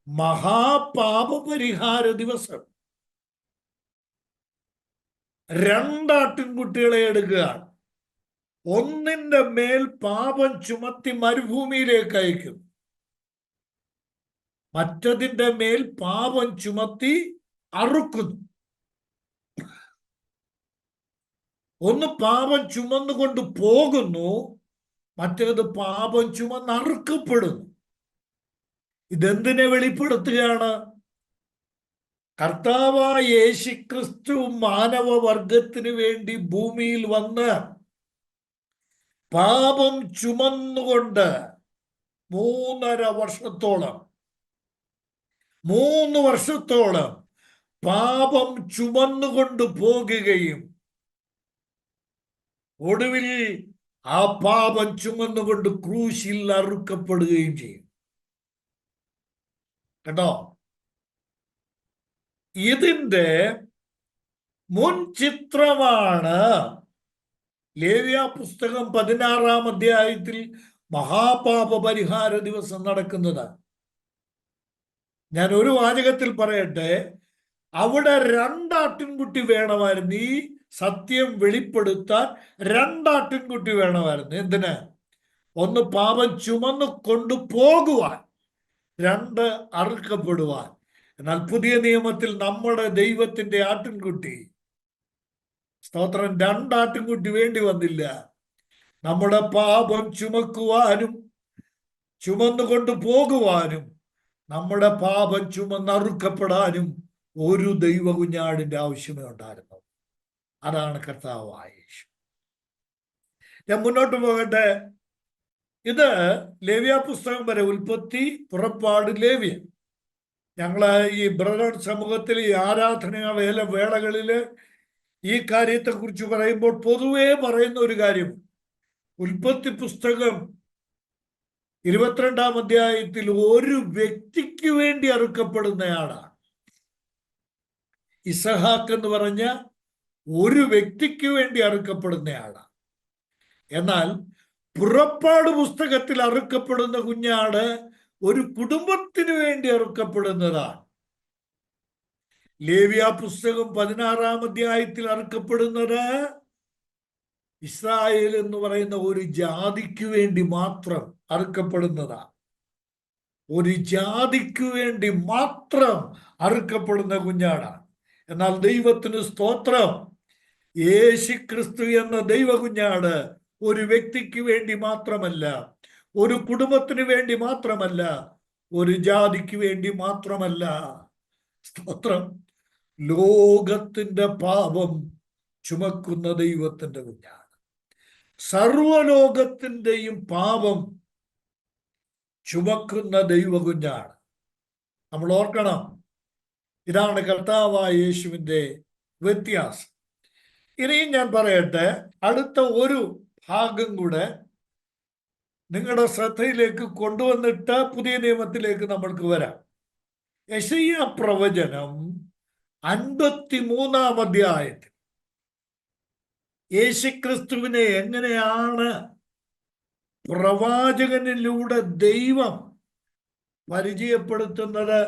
മഹാപാപപരിഹാര ദിവസം 2 ആട്ടിൻകുട്ടികളെ എടുക്കുകയാണ്. ഒന്നിന്റെ മേൽ പാപം ചുമത്തി മരുഭൂമിയിലേക്ക് അയക്കും, മറ്റതിന്റെ മേൽ പാപം ചുമത്തി അറുക്കുന്നു. ഒന്ന് പാപം ചുമന്നുകൊണ്ട് പോകുന്നു, മറ്റേത് പാപം ചുമന്ന് അറുക്കപ്പെടുന്നു. ഇതെന്തിനെ വെളിപ്പെടുത്തുകയാണ്? കർത്താവായ യേശുക്രിസ്തു മാനവവർഗത്തിന് വേണ്ടി ഭൂമിയിൽ വന്ന് പാപം ചുമന്നുകൊണ്ട് 3 വർഷത്തോളം പാപം ചുമന്നുകൊണ്ട് പോകുകയും ഒടുവിൽ ആ പാപം ചുമന്നുകൊണ്ട് ക്രൂശിൽ അറുക്കപ്പെടുകയും ചെയ്യും. കേട്ടോ? ഇതിന്റെ മുൻ ചിത്രമാണ് ലേവ്യ പുസ്തകം 16-ാം അധ്യായത്തിൽ മഹാപാപ പരിഹാര ദിവസം നടക്കുന്നത്. ഞാൻ ഒരു വാചകത്തിൽ പറയട്ടെ, അവിടെ 2 ആട്ടിൻകുട്ടി വേണമായിരുന്നു. ഈ സത്യം വെളിപ്പെടുത്താൻ 2 ആട്ടിൻകുട്ടി വേണമായിരുന്നു. എന്തിന്? ഒന്ന് പാപം ചുമന്ന് കൊണ്ടുപോകുവാൻ, 2 അറുക്കപ്പെടുവാൻ. എന്നാൽ പുതിയ നിയമത്തിൽ നമ്മുടെ ദൈവത്തിന്റെ ആട്ടിൻകുട്ടി, സ്തോത്രം, 2 ആട്ടിൻകുട്ടി വേണ്ടി വന്നില്ല. നമ്മുടെ പാപം ചുമക്കുവാനും ചുമന്നുകൊണ്ട് പോകുവാനും നമ്മുടെ പാപം ചുമന്നറുക്കപ്പെടാനും ഒരു ദൈവ കുഞ്ഞാടിന്റെ ആവശ്യമേ ഉണ്ടായിരുന്നു. അതാണ് കർത്താവായ യേശു. ഞാൻ മുന്നോട്ട് പോകട്ടെ. ഇത് ലേവ്യ പുസ്തകം വരെ, ഉൽപ്പത്തി, പുറപ്പാട്, ലേവ്യൻ. ഞങ്ങള് ഈ ബ്രദർ സമൂഹത്തിൽ ഈ ആരാധന വേളകളില് ഈ കാര്യത്തെക്കുറിച്ച് പറയുമ്പോൾ പൊതുവേ പറയുന്ന ഒരു കാര്യം, ഉൽപ്പത്തി പുസ്തകം 22-ാം അധ്യായത്തിൽ ഒരു വ്യക്തിക്ക് വേണ്ടി അറുക്കപ്പെടുന്നയാളാണ്. ഇസഹാക്ക് എന്ന് പറഞ്ഞ ഒരു വ്യക്തിക്ക് വേണ്ടി അറുക്കപ്പെടുന്നയാളാണ്. എന്നാൽ പുറപ്പാട് പുസ്തകത്തിൽ അറുക്കപ്പെടുന്ന കുഞ്ഞാട് ഒരു കുടുംബത്തിന് വേണ്ടി അറുക്കപ്പെടുന്നതാണ്. ലേവ്യ പുസ്തകം 16-ാം അധ്യായത്തിൽ അറുക്കപ്പെടുന്നത് ഇസ്രായേൽ എന്ന് പറയുന്ന ഒരു ജാതിക്ക് വേണ്ടി മാത്രം അറുക്കപ്പെടുന്നതാണ്. ഒരു ജാതിക്ക് വേണ്ടി മാത്രം അറുക്കപ്പെടുന്ന കുഞ്ഞാടാണ്. എന്നാൽ ദൈവത്തിന് സ്തോത്രം, യേശുക്രിസ്തു എന്ന ദൈവകുഞ്ഞാട് ഒരു വ്യക്തിക്ക് വേണ്ടി മാത്രമല്ല, ഒരു കുടുംബത്തിന് വേണ്ടി മാത്രമല്ല, ഒരു ജാതിക്ക് വേണ്ടി മാത്രമല്ല. സ്തോത്രം. ലോകത്തിന്റെ പാപം ചുമക്കുന്ന ദൈവത്തിന്റെ കുഞ്ഞാണ്. സർവലോകത്തിന്റെയും പാപം ചുമക്കുന്ന ദൈവകുഞ്ഞാണ്. നമ്മൾ ഓർക്കണം, ഇതാണ് കർത്താവായ യേശുവിന്റെ വ്യത്യാസം. ഇനിയും ഞാൻ പറയട്ടെ, അടുത്ത ഒരു ഭാഗം കൂടെ നിങ്ങളുടെ ശ്രദ്ധയിലേക്ക് കൊണ്ടുവന്നിട്ട് പുതിയ നിയമത്തിലേക്ക് നമ്മൾക്ക് വരാം. യെശയ്യാ പ്രവചനം 53-ാം അധ്യായത്തിൽ യേശുക്രിസ്തുവിനെ എങ്ങനെയാണ് പ്രവാചകനിലൂടെ ദൈവം പരിചയപ്പെടുത്തുന്നത്?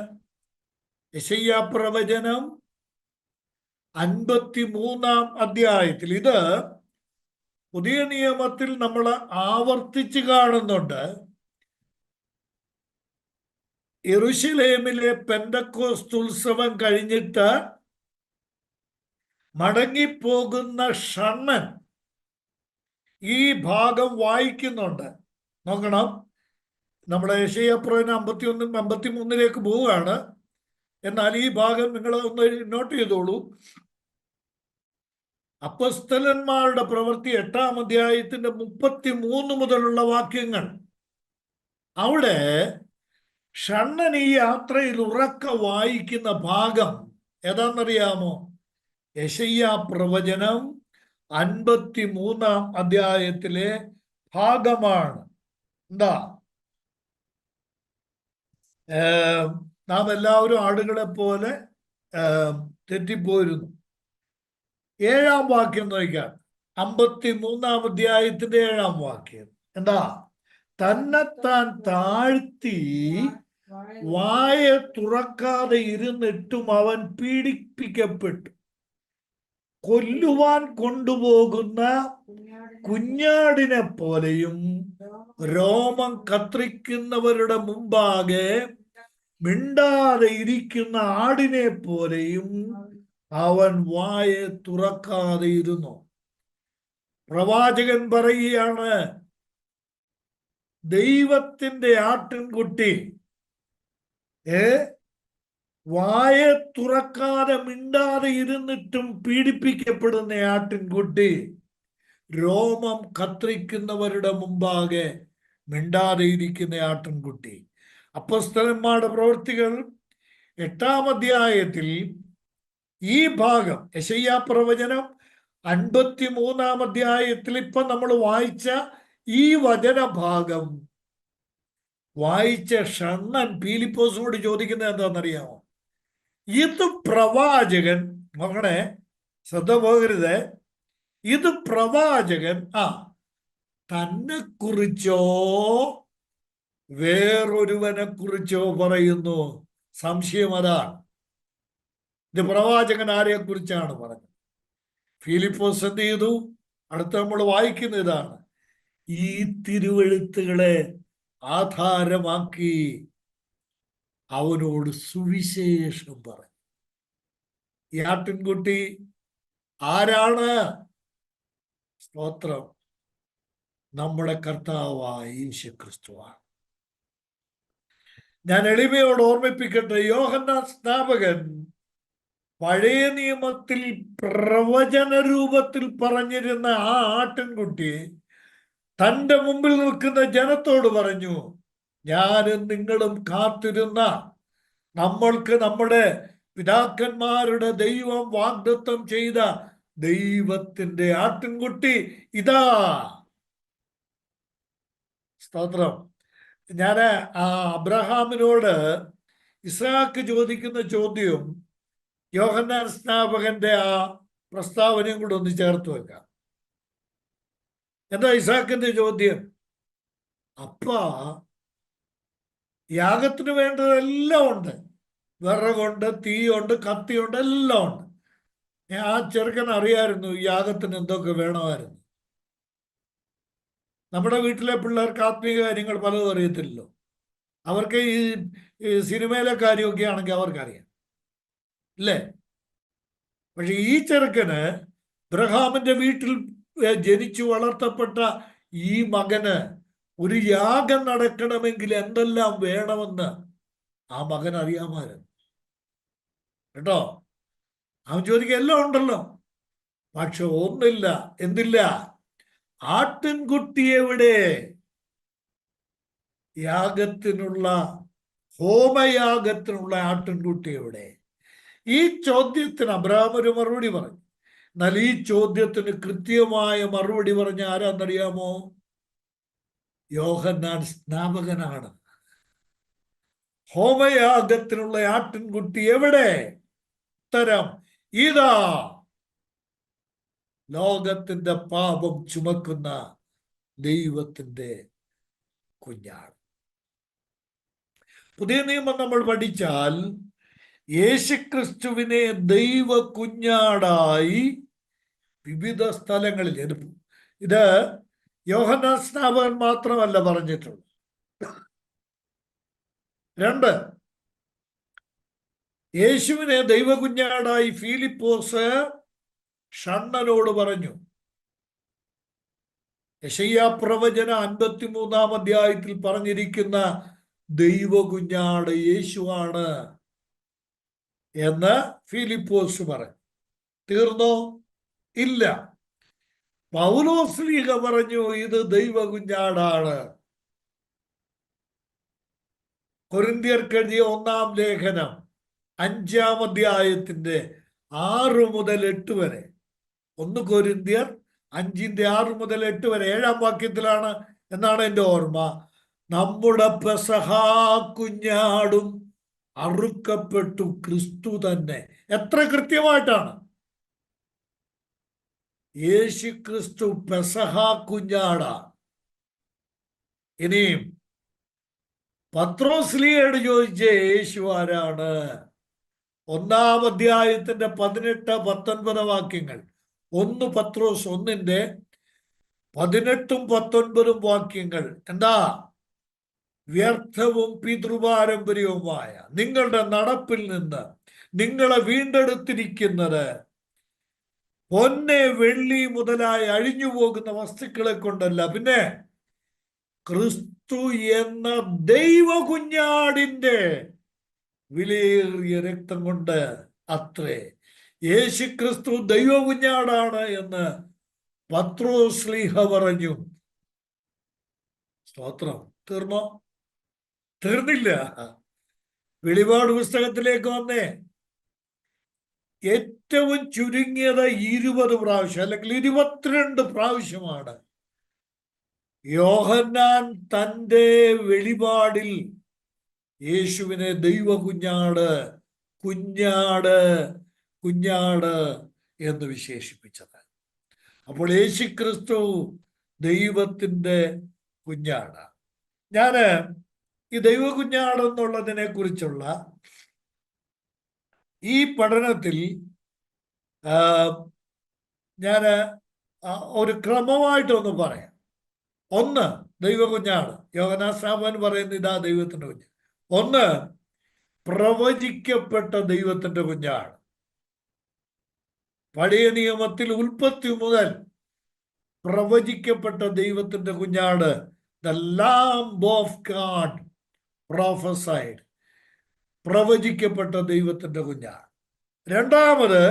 യെശയ്യാ പ്രവചനം 53-ാം അധ്യായത്തിൽ. ഇത് പുതിയ നിയമത്തിൽ നമ്മൾ ആവർത്തിച്ച് കാണുന്നുണ്ട്. യെരൂശലേമിലെ പെന്തക്കോസ്ത് ഉത്സവം കഴിഞ്ഞിട്ട് മടങ്ങിപ്പോകുന്ന ഷണ്ണൻ ഈ ഭാഗം വായിക്കുന്നുണ്ട്. നോക്കണം, നമ്മുടെ യെശയ്യാ പ്രവചനം 51 53 പോവുകയാണ്. എന്നാൽ ഈ ഭാഗം നിങ്ങൾ ഒന്ന് നോട്ട് ചെയ്തോളൂ. അപ്പോസ്തലന്മാരുടെ പ്രവൃത്തി 8-ാം അധ്യായത്തിന്റെ 33 മുതലുള്ള വാക്യങ്ങൾ. അവിടെ ഷണ്ണൻ ഈ യാത്രയിൽ ഉറക്ക വായിക്കുന്ന ഭാഗം ഏതാണെന്നറിയാമോ? യെശയ്യാ പ്രവചനം 53-ാം അധ്യായത്തിലെ ഭാഗമാണ്. എന്താ? നാം എല്ലാവരും ആടുകളെ പോലെ തെറ്റിപ്പോയിരുന്നു. 7-ാം വാക്യം നോക്കാം. 53-ാം അധ്യായത്തിന്റെ 7-ാം വാക്യം എന്താ? തന്നെത്താൻ താഴ്ത്തി വായ തുറക്കാതെ ഇരുന്നിട്ടും അവൻ പീഡിപ്പിക്കപ്പെട്ടു. കൊല്ലുവാൻ കൊണ്ടുപോകുന്ന കുഞ്ഞാടിനെ പോലെയും രോമം കത്രിക്കുന്നവരുടെ മുമ്പാകെ മിണ്ടാതെ ഇരിക്കുന്ന ആടിനെ പോലെയും അവൻ വായ തുറക്കാതെ ഇരുന്നു. പ്രവാചകൻ പറയുകയാണ്, ദൈവത്തിന്റെ ആട്ടിൻകുട്ടി വായ തുറക്കാതെ മിണ്ടാതെ ഇരുന്നിട്ടും പീഡിപ്പിക്കപ്പെടുന്ന ആട്ടിൻകുട്ടി, രോമം കത്രിക്കുന്നവരുടെ മുമ്പാകെ മിണ്ടാതെ ഇരിക്കുന്ന ആട്ടിൻകുട്ടി. അപ്പോസ്തലന്മാരുടെ പ്രവൃത്തികൾ 8-ാം അധ്യായത്തിൽ ഈ ഭാഗം, യെശയ്യാ പ്രവചനം 53-ാം അധ്യായത്തിൽ ഇപ്പൊ നമ്മൾ വായിച്ച ഈ വചനഭാഗം വായിച്ച ഷണ്ണൻ പീലിപ്പോസിനോട് ചോദിക്കുന്നത് എന്താണെന്നറിയാമോ? ഇത് പ്രവാചകൻ, നോക്കണേ, ശ്രദ്ധ പോകരുത്, ഇത് പ്രവാചകൻ തന്നെ കുറിച്ചോ വേറൊരുവനെ കുറിച്ചോ പറയുന്നു? സംശയം അതാണ്. ഇത് പ്രവാചകൻ ആരെ കുറിച്ചാണ് പറഞ്ഞത്? ഫിലിപ്പോസ് എന്ത് ചെയ്തു? അടുത്ത നമ്മൾ വായിക്കുന്ന ഇതാണ്, ഈ തിരുവെഴുത്തുകളെ ആധാരമാക്കി അവനോട് സുവിശേഷം പറഞ്ഞു. ഈ ആട്ടിൻകുട്ടി ആരാണ്? സ്തോത്രം, നമ്മുടെ കർത്താവായ യേശുക്രിസ്തുവാണ്. ഞാൻ എളിമയോട് ഓർമ്മിപ്പിക്കട്ടെ, യോഹന്നാൻ സ്നാപകൻ പഴയ നിയമത്തിൽ പ്രവചന രൂപത്തിൽ പറഞ്ഞിരുന്ന ആ ആട്ടിൻകുട്ടി തൻ്റെ മുമ്പിൽ നിൽക്കുന്ന ജനത്തോട് പറഞ്ഞു, ഞാനും നിങ്ങളും കാത്തിരുന്ന, നമ്മൾക്ക് നമ്മുടെ പിതാക്കന്മാരുടെ ദൈവം വാഗ്ദത്തം ചെയ്ത ദൈവത്തിന്റെ ആട്ടിൻകുട്ടി ഇതാ. സ്തോത്രം. ഞാൻ അബ്രഹാമിനോട് ഇസ്ഹാക്ക് ചോദിക്കുന്ന ചോദ്യം യോഹന്നാൻ സ്നാപകന്റെ ആ പ്രസ്താവനയും കൂടെ ഒന്ന് ചേർത്ത് വെക്കാം. എന്താ ഇസ്ഹാക്കിന്റെ ചോദ്യം? അപ്പാ, യാഗത്തിന് വേണ്ടതെല്ലാം ഉണ്ട്, വിറകുണ്ട്, തീയുണ്ട്, കത്തിയുണ്ട്, എല്ലാം ഉണ്ട്. ആ ചെറുക്കൻ അറിയായിരുന്നു യാഗത്തിന് എന്തൊക്കെ വേണമായിരുന്നു. നമ്മുടെ വീട്ടിലെ പിള്ളേർക്ക് ആത്മീയ കാര്യങ്ങൾ പലതും അറിയത്തില്ലല്ലോ. അവർക്ക് ഈ സിനിമയിലെ കാര്യമൊക്കെ ആണെങ്കിൽ അവർക്കറിയാം, ഇല്ലേ? പക്ഷെ ഈ ചെറുക്കന് അബ്രഹാമിന്റെ വീട്ടിൽ ജനിച്ചു വളർത്തപ്പെട്ട ഈ മകന് ഒരു യാഗം നടക്കണമെങ്കിൽ എന്തെല്ലാം വേണമെന്ന് ആ മകൻ അറിയാമായിരുന്നു കേട്ടോ. അവൻ ചോദിക്കുക എല്ലാം ഉണ്ടല്ലോ, പക്ഷെ ഒന്നില്ല. എന്തില്ല? ആട്ടിൻകുട്ടി എവിടെ? യാഗത്തിനുള്ള, ഹോമയാഗത്തിനുള്ള ആട്ടിൻകുട്ടി എവിടെ? ഈ ചോദ്യത്തിന് അബ്രഹാം ഒരു മറുപടി പറഞ്ഞു. എന്നാൽ ഈ ചോദ്യത്തിന് കൃത്യമായ മറുപടി പറഞ്ഞ ആരാന്നറിയാമോ? യോഹന്നാൻ സ്നാപകനാണ്. ഹോമയാഗത്തിനുള്ള ആട്ടിൻകുട്ടി എവിടെ? ഉത്തരം ഇതാ, ലോകത്തിന്റെ പാപം ചുമക്കുന്ന ദൈവത്തിന്റെ കുഞ്ഞാണ്. പുതിയ നിയമം നമ്മൾ പഠിച്ചാൽ യേശുക്രിസ്തുവിനെ ദൈവ കുഞ്ഞാടായി വിവിധ സ്ഥലങ്ങളിൽ ഇത് യോഹന്നാൻ സ്നാപകൻ മാത്രമല്ല പറഞ്ഞിട്ടുള്ളത്. 2, യേശുവിനെ ദൈവകുഞ്ഞാടായി ഫിലിപ്പോസ് ഷണ്ണനോട് പറഞ്ഞു. യെശയ്യാ പ്രവചന 53-ാം അധ്യായത്തിൽ പറഞ്ഞിരിക്കുന്ന ദൈവകുഞ്ഞാട് യേശുവാണ് എന്ന് ഫിലിപ്പോസ് പറഞ്ഞു. തീർന്നോ? ഇല്ല. പൗലോസ്ലീഹ പറഞ്ഞു ഇത് ദൈവകുഞ്ഞാടാണ്. കൊരിന്ത്യർക്ക് എഴുതിയ 1-ാം ലേഖനം 5-ാം അധ്യായത്തിന്റെ 6 മുതൽ 8 വരെ, 1 കൊരിന്ത്യർ 5-ന്റെ 6 മുതൽ 8 വരെ 7-ാം വാക്യത്തിലാണ് എന്നാണ് എൻ്റെ ഓർമ്മ. നമ്മുടെ പെസഹാ കുഞ്ഞാടും അറുക്കപ്പെട്ടു, ക്രിസ്തു തന്നെ. എത്ര കൃത്യമായിട്ടാണ്! യേശു ക്രിസ്തു പെസഹാ കുഞ്ഞാടാ. ഇനിയും പത്രോസ്ലീഹയോട് ചോദിച്ച യേശു ആരാണ്? 1-ാം അധ്യായത്തിന്റെ 18-19 വാക്യങ്ങൾ. 1 പത്രോസ് 1-ന്റെ 18-ഉം 19-ഉം വാക്യങ്ങൾ എന്താ? വ്യർത്ഥവും പിതൃപാരമ്പര്യവുമായ നിങ്ങളുടെ നടപ്പിൽ നിന്ന് നിങ്ങളെ വീണ്ടെടുത്തിരിക്കുന്നത് പൊന്ന്, വെള്ളി മുതലായി അഴിഞ്ഞു പോകുന്ന വസ്തുക്കളെ കൊണ്ടല്ല, പിന്നെ ക്രിസ്തു എന്ന ദൈവകുഞ്ഞാടിന്റെ വിലയേറിയ രക്തം കൊണ്ട് അത്രേ. യേശു ക്രിസ്തു ദൈവകുഞ്ഞാടാണ് എന്ന് പത്രോസ്ലീഹ പറഞ്ഞു. സ്തോത്രം. തീർന്നോ? തീർന്നില്ല. വെളിപാട് പുസ്തകത്തിലേക്ക് വന്നേ. ഏറ്റവും ചുരുങ്ങിയത് 20 പ്രാവശ്യം അല്ലെങ്കിൽ 22 പ്രാവശ്യമാണ് യോഹന്നാൻ തൻ്റെ വെളിപാടിൽ യേശുവിനെ ദൈവകുഞ്ഞാട്, കുഞ്ഞാട്, കുഞ്ഞാട് എന്ന് വിശേഷിപ്പിച്ചത്. അപ്പോൾ യേശുക്രിസ്തു ദൈവത്തിൻ്റെ കുഞ്ഞാട്. ഞാൻ ഈ ദൈവകുഞ്ഞാട് എന്നുള്ളതിനെ കുറിച്ചുള്ള ഈ പഠനത്തിൽ ഞാൻ ഒരു ക്രമമായിട്ടൊന്ന് പറയാം. 1, ദൈവകുഞ്ഞാട്. യോഹന്നാൻ സ്നാപകൻ പറയുന്നത് ഇതാ ദൈവത്തിന്റെ കുഞ്ഞ്. 1, പ്രവചിക്കപ്പെട്ട ദൈവത്തിന്റെ കുഞ്ഞാട്. പഴയ നിയമത്തിൽ ഉൽപ്പത്തി മുതൽ പ്രവചിക്കപ്പെട്ട ദൈവത്തിന്റെ കുഞ്ഞാട്. The Lamb of God prophesied. പ്രവചിക്കപ്പെട്ട ദൈവത്തിന്റെ കുഞ്ഞാട്. 2,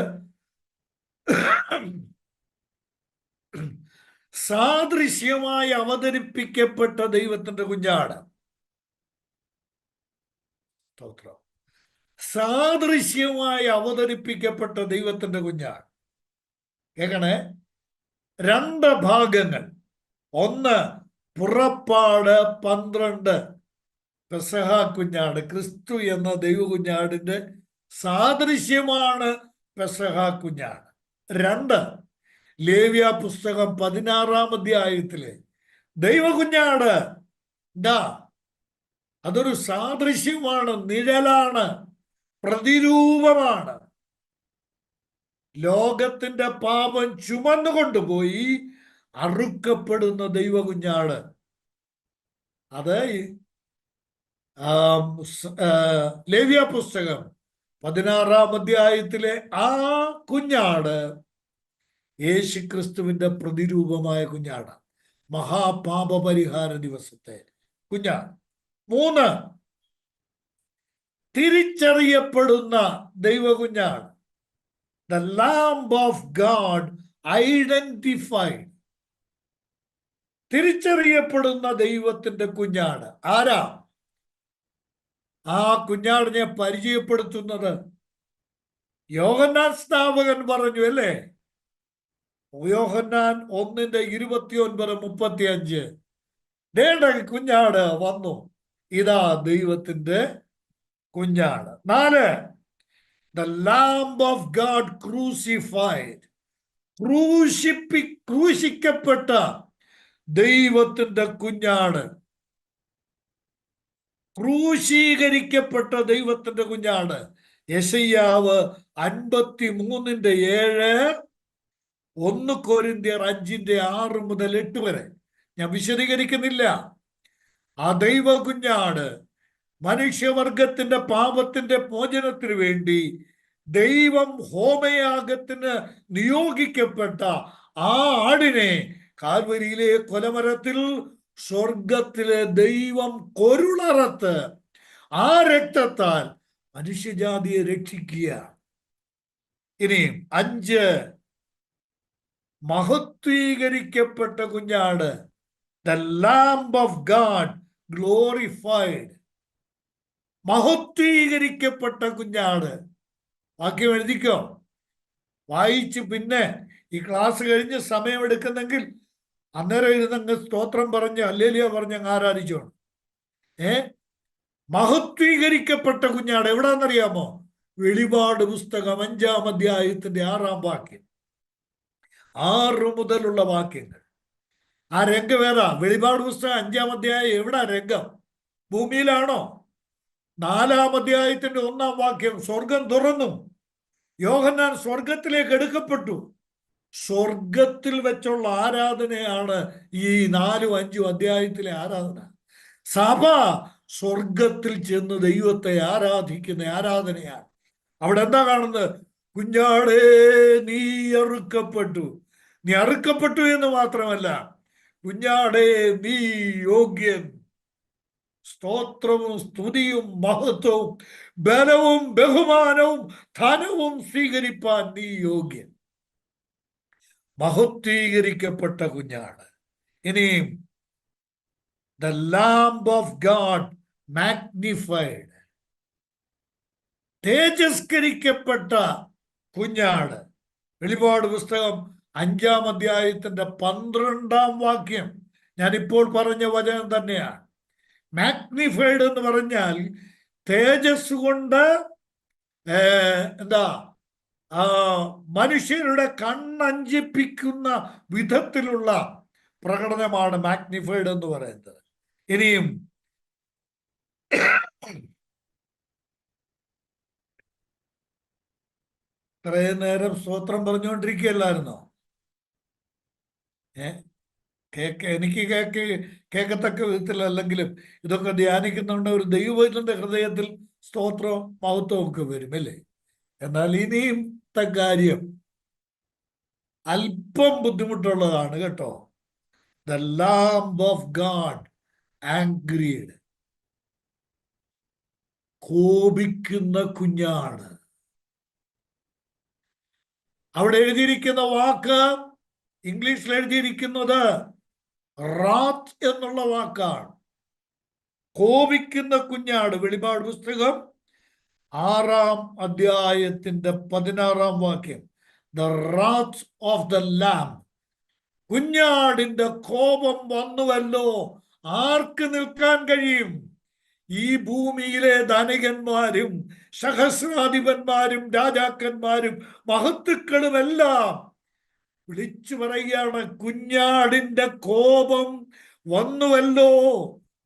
സാദൃശ്യമായി അവതരിപ്പിക്കപ്പെട്ട ദൈവത്തിന്റെ കുഞ്ഞാട്. സാദൃശ്യമായി അവതരിപ്പിക്കപ്പെട്ട ദൈവത്തിന്റെ കുഞ്ഞാട്. കേൾക്കണേ, 2 ഭാഗങ്ങൾ. 1, പുറപ്പാട് 12, പെസഹ കുഞ്ഞാട്, ക്രിസ്തു എന്ന ദൈവകുഞ്ഞാടിന്റെ സാദൃശ്യമാണ് പെസഹ കുഞ്ഞാട്. 2, ലേവ്യ പുസ്തകം 16-ാം അധ്യായത്തിലെ ദൈവകുഞ്ഞാട്. എന്താ? അതൊരു സാദൃശ്യമാണ്, നിഴലാണ്, പ്രതിരൂപമാണ്. ലോകത്തിന്റെ പാപം ചുമന്നുകൊണ്ടുപോയി അറുക്കപ്പെടുന്ന ദൈവകുഞ്ഞാട്. അത് ലേവ്യ പുസ്തകം 16-ാം അധ്യായത്തിലെ ആ കുഞ്ഞാട് യേശുക്രിസ്തുവിന്റെ പ്രതിരൂപമായ കുഞ്ഞാട്, മഹാപാപപരിഹാര ദിവസത്തെ കുഞ്ഞാട്. 3, തിരിച്ചറിയപ്പെടുന്ന ദൈവകുഞ്ഞാട്, the lamb of God identified. തിരിച്ചറിയപ്പെടുന്ന ദൈവത്തിന്റെ കുഞ്ഞാട് ആരാ? ആ കുഞ്ഞാടിനെ പരിചയപ്പെടുത്തുന്നത് യോഹന്നാൻ സ്നാപകൻ പറഞ്ഞു, അല്ലേ? യോഹന്നാൻ 1:29-35. ദേണ്ട കുഞ്ഞാട് വന്നു, ഇതാ ദൈവത്തിന്റെ കുഞ്ഞാട്. 4, the lamb of God crucified. ക്രൂശിക്കപ്പെട്ട ദൈവത്തിന്റെ കുഞ്ഞാട്, ക്രൂശീകരിക്കപ്പെട്ട ദൈവത്തിന്റെ കുഞ്ഞാട്. യെശയ്യാവ് 53:7, 1 കൊരിന്ത്യർ 5:6-8 വരെ. ഞാൻ വിശദീകരിക്കുന്നില്ല. ആ ദൈവ കുഞ്ഞാട് മനുഷ്യവർഗത്തിന്റെ പാപത്തിന്റെ മോചനത്തിന് വേണ്ടി ദൈവം ഹോമയാഗത്തിന് നിയോഗിക്കപ്പെട്ട ആ ആടിനെ കാൽവരിയിലെ കൊലമരത്തിൽ സ്വർഗത്തിലെ ദൈവം കൊരുളറത്ത് ആ രക്തത്താൽ മനുഷ്യജാതിയെ രക്ഷിക്കുക. ഇനിയും 5, മഹത്വീകരിക്കപ്പെട്ട കുഞ്ഞാട്, the lamb of God glorified. മഹത്വീകരിക്കപ്പെട്ട കുഞ്ഞാട്. വാക്യം എഴുതിക്കോ, വായിച്ച് പിന്നെ ഈ ക്ലാസ് കഴിഞ്ഞ് സമയമെടുക്കുന്നെങ്കിൽ അന്നേരം ഇരുന്നങ്ങ് സ്തോത്രം പറഞ്ഞ് ഹല്ലേലൂയ പറഞ്ഞ് അങ്ങ് ആരാധിച്ചോണം. മഹത്വീകരിക്കപ്പെട്ട കുഞ്ഞാട് എവിടാന്നറിയാമോ? വെളിപാട് പുസ്തകം 5-ാം അധ്യായത്തിന്റെ 6-ാം വാക്യം, 6 മുതലുള്ള വാക്യങ്ങൾ. ആ രംഗം ഏതാ? വെളിപാട് പുസ്തകം 5-ാം അധ്യായം. എവിടാ രംഗം? ഭൂമിയിലാണോ? 4-ാം അധ്യായത്തിന്റെ 1-ാം വാക്യം, സ്വർഗം തുറന്നു, യോഹന്നാൻ സ്വർഗത്തിലേക്ക് എടുക്കപ്പെട്ടു. സ്വർഗത്തിൽ വെച്ചുള്ള ആരാധനയാണ് ഈ 4-ഉം 5-ഉം അധ്യായത്തിലെ ആരാധന. സഭ സ്വർഗത്തിൽ ചെന്ന് ദൈവത്തെ ആരാധിക്കുന്ന ആരാധനയാണ്. അവിടെ എന്താ കാണുന്നത്? കുഞ്ഞാടേ നീ അറുക്കപ്പെട്ടു. നീ അറുക്കപ്പെട്ടു എന്ന് മാത്രമല്ല, കുഞ്ഞാടേ നീ യോഗ്യൻ. സ്തോത്രവും സ്തുതിയും മഹത്വവും ബലവും ബഹുമാനവും ധനവും സ്വീകരിപ്പാൻ നീ യോഗ്യൻ. മഹത്വീകരിക്കപ്പെട്ട കുഞ്ഞാട്. ഇനിയും the lamb of God magnified. തേജസ്കരിക്കപ്പെട്ട കുഞ്ഞാട്. വെളിപാട് പുസ്തകം 5-ാം അധ്യായത്തിന്റെ 12-ാം വാക്യം ഞാനിപ്പോൾ പറഞ്ഞ വചനം തന്നെയാണ്. മാഗ്നിഫൈഡ് എന്ന് പറഞ്ഞാൽ തേജസ് കൊണ്ട് മനുഷ്യരുടെ കണ്ണഞ്ചിപ്പിക്കുന്ന വിധത്തിലുള്ള പ്രകടനമാണ് മാഗ്നിഫൈഡ് എന്ന് പറയുന്നത്. ഇനിയും ഇത്രയും നേരം സ്തോത്രം പറഞ്ഞുകൊണ്ടിരിക്കുകയല്ലായിരുന്നോ? എനിക്ക് കേൾക്കത്തക്ക വിധത്തിലല്ലെങ്കിലും ഇതൊക്കെ ധ്യാനിക്കുന്നുണ്ട്. ഒരു ദൈവത്തിന്റെ ഹൃദയത്തിൽ സ്തോത്രവും മഹത്വവും ഒക്കെ വരും, അല്ലേ? എന്നാൽ ഇനിയും കാര്യം അല്പം ബുദ്ധിമുട്ടുള്ളതാണ് കേട്ടോ. The lamb of God angered. കോപിക്കുന്ന കുഞ്ഞാണ്. അവിടെ എഴുതിയിരിക്കുന്ന വാക്ക് ഇംഗ്ലീഷിൽ എഴുതിയിരിക്കുന്നത് റാത്ത് എന്നുള്ള വാക്കാണ്. കോപിക്കുന്ന കുഞ്ഞാട്. വെളിപാട് പുസ്തകം 6-ാം അധ്യായത്തിന്റെ 16-ാം വാക്യം, the wrath of the lamb. കുഞ്ഞാടിന്റെ കോപം വന്നുവല്ലോ. ആർക്ക് നിൽക്കാൻ കഴിയും? ഈ ഭൂമിയിലെ ധനികന്മാരും സഹസ്രാധിപന്മാരും രാജാക്കന്മാരും മഹത്തുക്കളുമെല്ലാം വിളിച്ചു പറയുകയാണ്, കുഞ്ഞാടിന്റെ കോപം വന്നുവല്ലോ.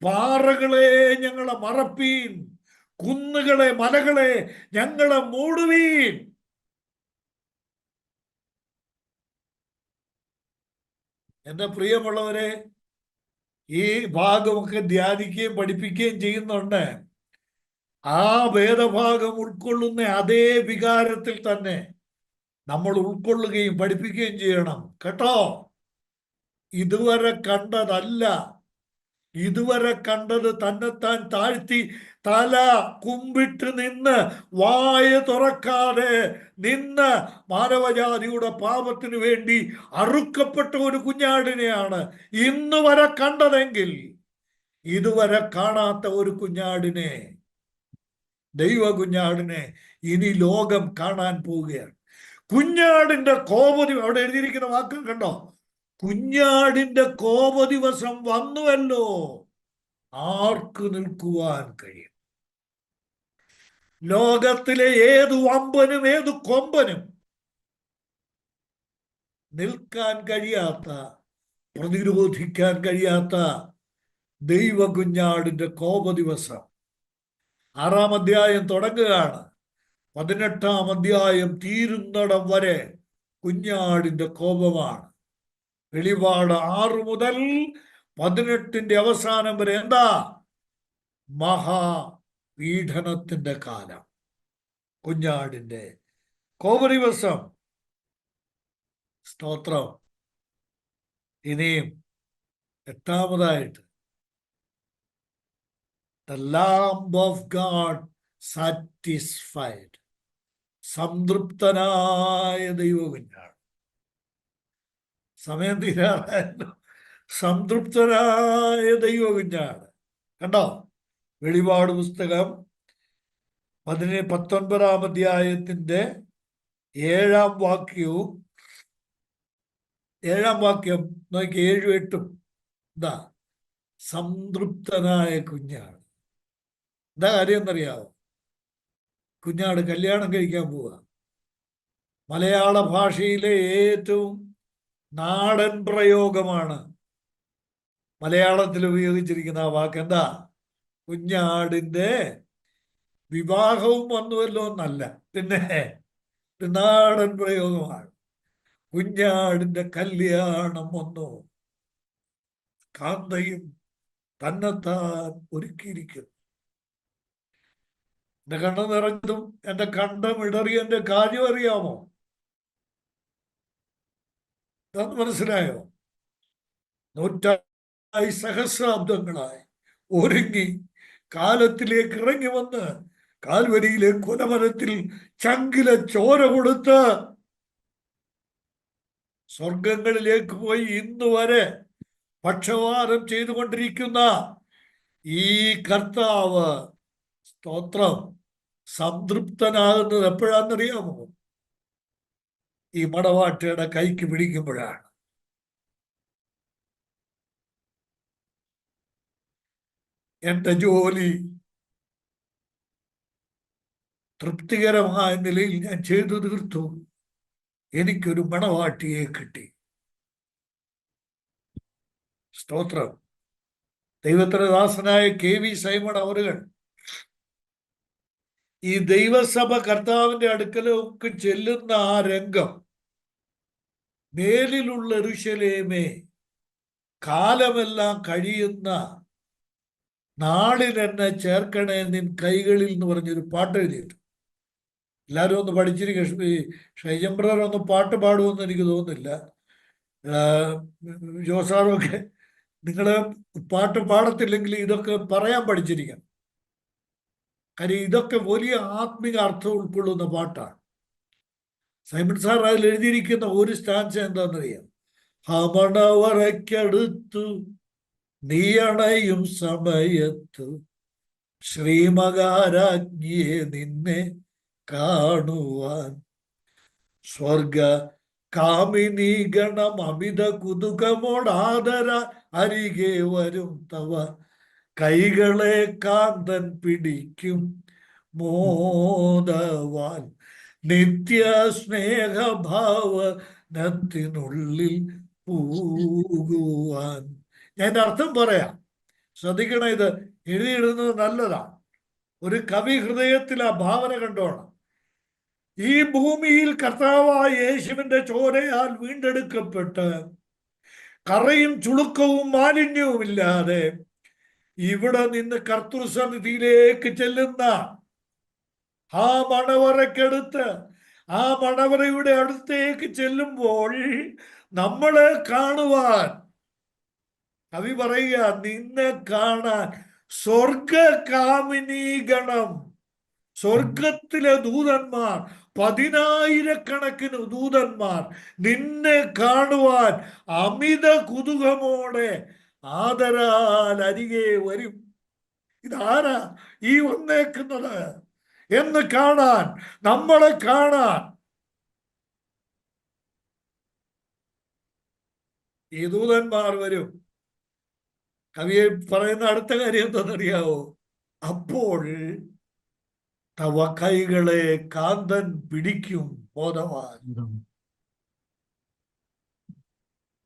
പാറകളെ ഞങ്ങളെ മറപ്പീൻ, കുന്നുകളെ മലകളെ ഞങ്ങളെ മൂടുവീൻ. എന്റെ പ്രിയമുള്ളവരെ, ഈ ഭാഗമൊക്കെ ധ്യാനിക്കുകയും പഠിപ്പിക്കുകയും ചെയ്യുന്നുണ്ട്. ആ വേദഭാഗം ഉൾക്കൊള്ളുന്ന അതേ വികാരത്തിൽ തന്നെ നമ്മൾ ഉൾക്കൊള്ളുകയും പഠിപ്പിക്കുകയും ചെയ്യണം കേട്ടോ. ഇതുവരെ കണ്ടതല്ല. ഇതുവരെ കണ്ടത് തന്നെത്താൻ താഴ്ത്തി തല കുമ്പിട്ട് നിന്ന് വായ തുറക്കാതെ നിന്ന് മാനവജാതിയുടെ പാപത്തിനു വേണ്ടി അറുക്കപ്പെട്ട ഒരു കുഞ്ഞാടിനെയാണ് ഇന്ന് വരെ കണ്ടതെങ്കിൽ ഇതുവരെ കാണാത്ത ഒരു കുഞ്ഞാടിനെ, ദൈവ കുഞ്ഞാടിനെ ഇനി ലോകം കാണാൻ പോവുകയാണ്. കുഞ്ഞാടിന്റെ കോപതി, അവിടെ എഴുതിയിരിക്കുന്ന വാക്ക് കണ്ടോ? കുഞ്ഞാടിന്റെ കോപദിവസം വന്നുവല്ലോ, ആർക്ക് നിൽക്കുവാൻ കഴിയും? ലോകത്തിലെ ഏതു വമ്പനും ഏതു കൊമ്പനും നിൽക്കാൻ കഴിയാത്ത, പ്രതിരോധിക്കാൻ കഴിയാത്ത ദൈവ കുഞ്ഞാടിന്റെ കോപദിവസം. 6-ാം അധ്യായം തുടങ്ങുകയാണ്. 18-ാം അധ്യായം തീരുന്നിടം വരെ കുഞ്ഞാടിന്റെ കോപമാണ്. വെളിപാട് 6 മുതൽ 18-ന്റെ അവസാനം വരെ എന്താ? മഹാപീഡനത്തിന്റെ കാലം, കുഞ്ഞാടിന്റെ കോപദിവസം. സ്തോത്രം. ഇനിയും 8-ാമതായിട്ട് The Lamb of God satisfied. സംതൃപ്തനായ ദൈവകുഞ്ഞാട്. സമയം തീരാറായല്ലോ. സംതൃപ്തനായ ദൈവകുഞ്ഞാട് കണ്ടോ? വെളിപാട് പുസ്തകം 19-ാം അധ്യായത്തിന്റെ 7-ാം വാക്യവും 7-ാം വാക്യം നോക്കി 7-ഉം 8-ഉം എന്താ? സംതൃപ്തനായ കുഞ്ഞാട്. എന്താ കാര്യം എന്നറിയാവോ? കുഞ്ഞാട് കല്യാണം കഴിക്കാൻ പോവുക. മലയാള ഭാഷയിലെ ഏറ്റവും നാടൻ പ്രയോഗമാണ് മലയാളത്തിൽ ഉപയോഗിച്ചിരിക്കുന്ന ആ വാക്ക്. എന്താ? കുഞ്ഞാടിന്റെ വിവാഹവും വന്നുവല്ലോ എന്നല്ല, പിന്നെ നാടൻ പ്രയോഗമാണ്. കുഞ്ഞാടിന്റെ കല്യാണം വന്നു, കാന്തയും തന്നെത്താൻ ഒരുക്കിയിരിക്കുന്നു. എന്റെ കണ്ണ് നിറഞ്ഞതും എന്റെ കണ്ഠം ഇടറിയതിന്റെ കാര്യം അറിയാമോ? അത് മനസ്സിലായോ? 100 സഹസ്രാബ്ദങ്ങളായി ഒരുങ്ങി കാലത്തിലേക്ക് ഇറങ്ങി വന്ന് കാൽവരിയിലെ കുലമരത്തിൽ ചങ്കിലെ ചോര കൊടുത്ത് സ്വർഗങ്ങളിലേക്ക് പോയി ഇന്ന് വരെ പക്ഷവാതം ചെയ്തുകൊണ്ടിരിക്കുന്ന ഈ കർത്താവ്, സ്തോത്രം, സംതൃപ്തനാകുന്നത് എപ്പോഴാണെന്നറിയാമോ? ഈ മണവാട്ടിയുടെ കൈക്ക് പിടിക്കുമ്പോഴാണ്. എന്റെ ജോലി തൃപ്തികരമായ നിലയിൽ ഞാൻ ചെയ്തു തീർത്തു, എനിക്കൊരു മണവാട്ടിയെ കിട്ടി. സ്തോത്രം. ദൈവത്തിന്റെ ദാസനായ KV സൈമൺ അവറുകൾ ഈ ദൈവസഭ കർത്താവിന്റെ അടുക്കലേക്ക് ചെല്ലുന്ന ആ രംഗം, മേലിലുള്ള യെരൂശലേമേ കാലമെല്ലാം കഴിയുന്ന നാളിൽ എന്നെ ചേർക്കണേ നിൻ കൈകളിൽ എന്ന് പറഞ്ഞൊരു പാട്ട് എഴുതിയിട്ട് എല്ലാവരും ഒന്ന് പഠിച്ചിരിക്കും. ഷൈജൻ ബ്രദർ ഒന്ന് പാട്ട് പാടുമെന്ന് എനിക്ക് തോന്നുന്നില്ല. ജോസാറൊക്കെ നിങ്ങൾ പാട്ട് പാടത്തില്ലെങ്കിൽ ഇതൊക്കെ പറയാൻ പഠിച്ചിരിക്കണം. കാര്യം ഇതൊക്കെ വലിയ ആത്മിക അർത്ഥം ഉൾക്കൊള്ളുന്ന പാട്ടാണ്. സൈമൺ സാർ അതിൽ എഴുതിയിരിക്കുന്ന ഒരു സ്റ്റാൻസ് എന്താണെന്നറിയാം? ഹമണവറയ്ക്കടുത്തു നീയണയും സമയത്തു ശ്രീമകാരാജ്ഞിയെ നിന്നെ കാണുവാൻ സ്വർഗ കാമിനി ഗണം അമിത കുതുകമോടാദര അരികെ വരും തവ കൈകളെ കാന്തൻ പിടിക്കും മോദവാൻ നിത്യ സ്നേഹഭാവനത്തിനുള്ളിൽ പൂകുവാൻ. ഞാൻ അർത്ഥം പറയാം, ശ്രദ്ധിക്കണം. ഇത് എഴുതിയിടുന്നത് നല്ലതാണ്. ഒരു കവി ഹൃദയത്തിൽ ആ ഭാവന കണ്ടോണം. ഈ ഭൂമിയിൽ കർത്താവായ യേശുവിന്റെ ചോരയാൽ വീണ്ടെടുക്കപ്പെട്ട് കറയും ചുളുക്കവും മാലിന്യവും ഇല്ലാതെ ഇവിടെ നിന്ന് കർത്തൃസന്നിധിയിലേക്ക് ചെല്ലുന്ന ആ മണവറയ്ക്കടുത്ത് ആ മണവറയുടെ അടുത്തേക്ക് ചെല്ലുമ്പോൾ നമ്മളെ കാണുവാൻ, കവി പറയുക, നിന്നെ കാണാൻ സ്വർഗകാമിനീ ഗണം, സ്വർഗത്തിലെ ദൂതന്മാർ, 10,000-കണക്കിന് ദൂതന്മാർ നിന്നെ കാണുവാൻ അമിത കുതുകമോടെ ആദരാൽ അരികെ വരും. ഇതാരാ ഈ വന്നേക്കുന്നത് എന്ന് കാണാൻ, നമ്മളെ കാണാൻ. ഈ ദൂതന്മാർ വരും. കവിയെ പറയുന്ന അടുത്ത കാര്യം എന്താണെന്നറിയാവോ? അപ്പോൾ തവ കൈകളെ കാന്തൻ പിടിക്കും ബോധവാൻ.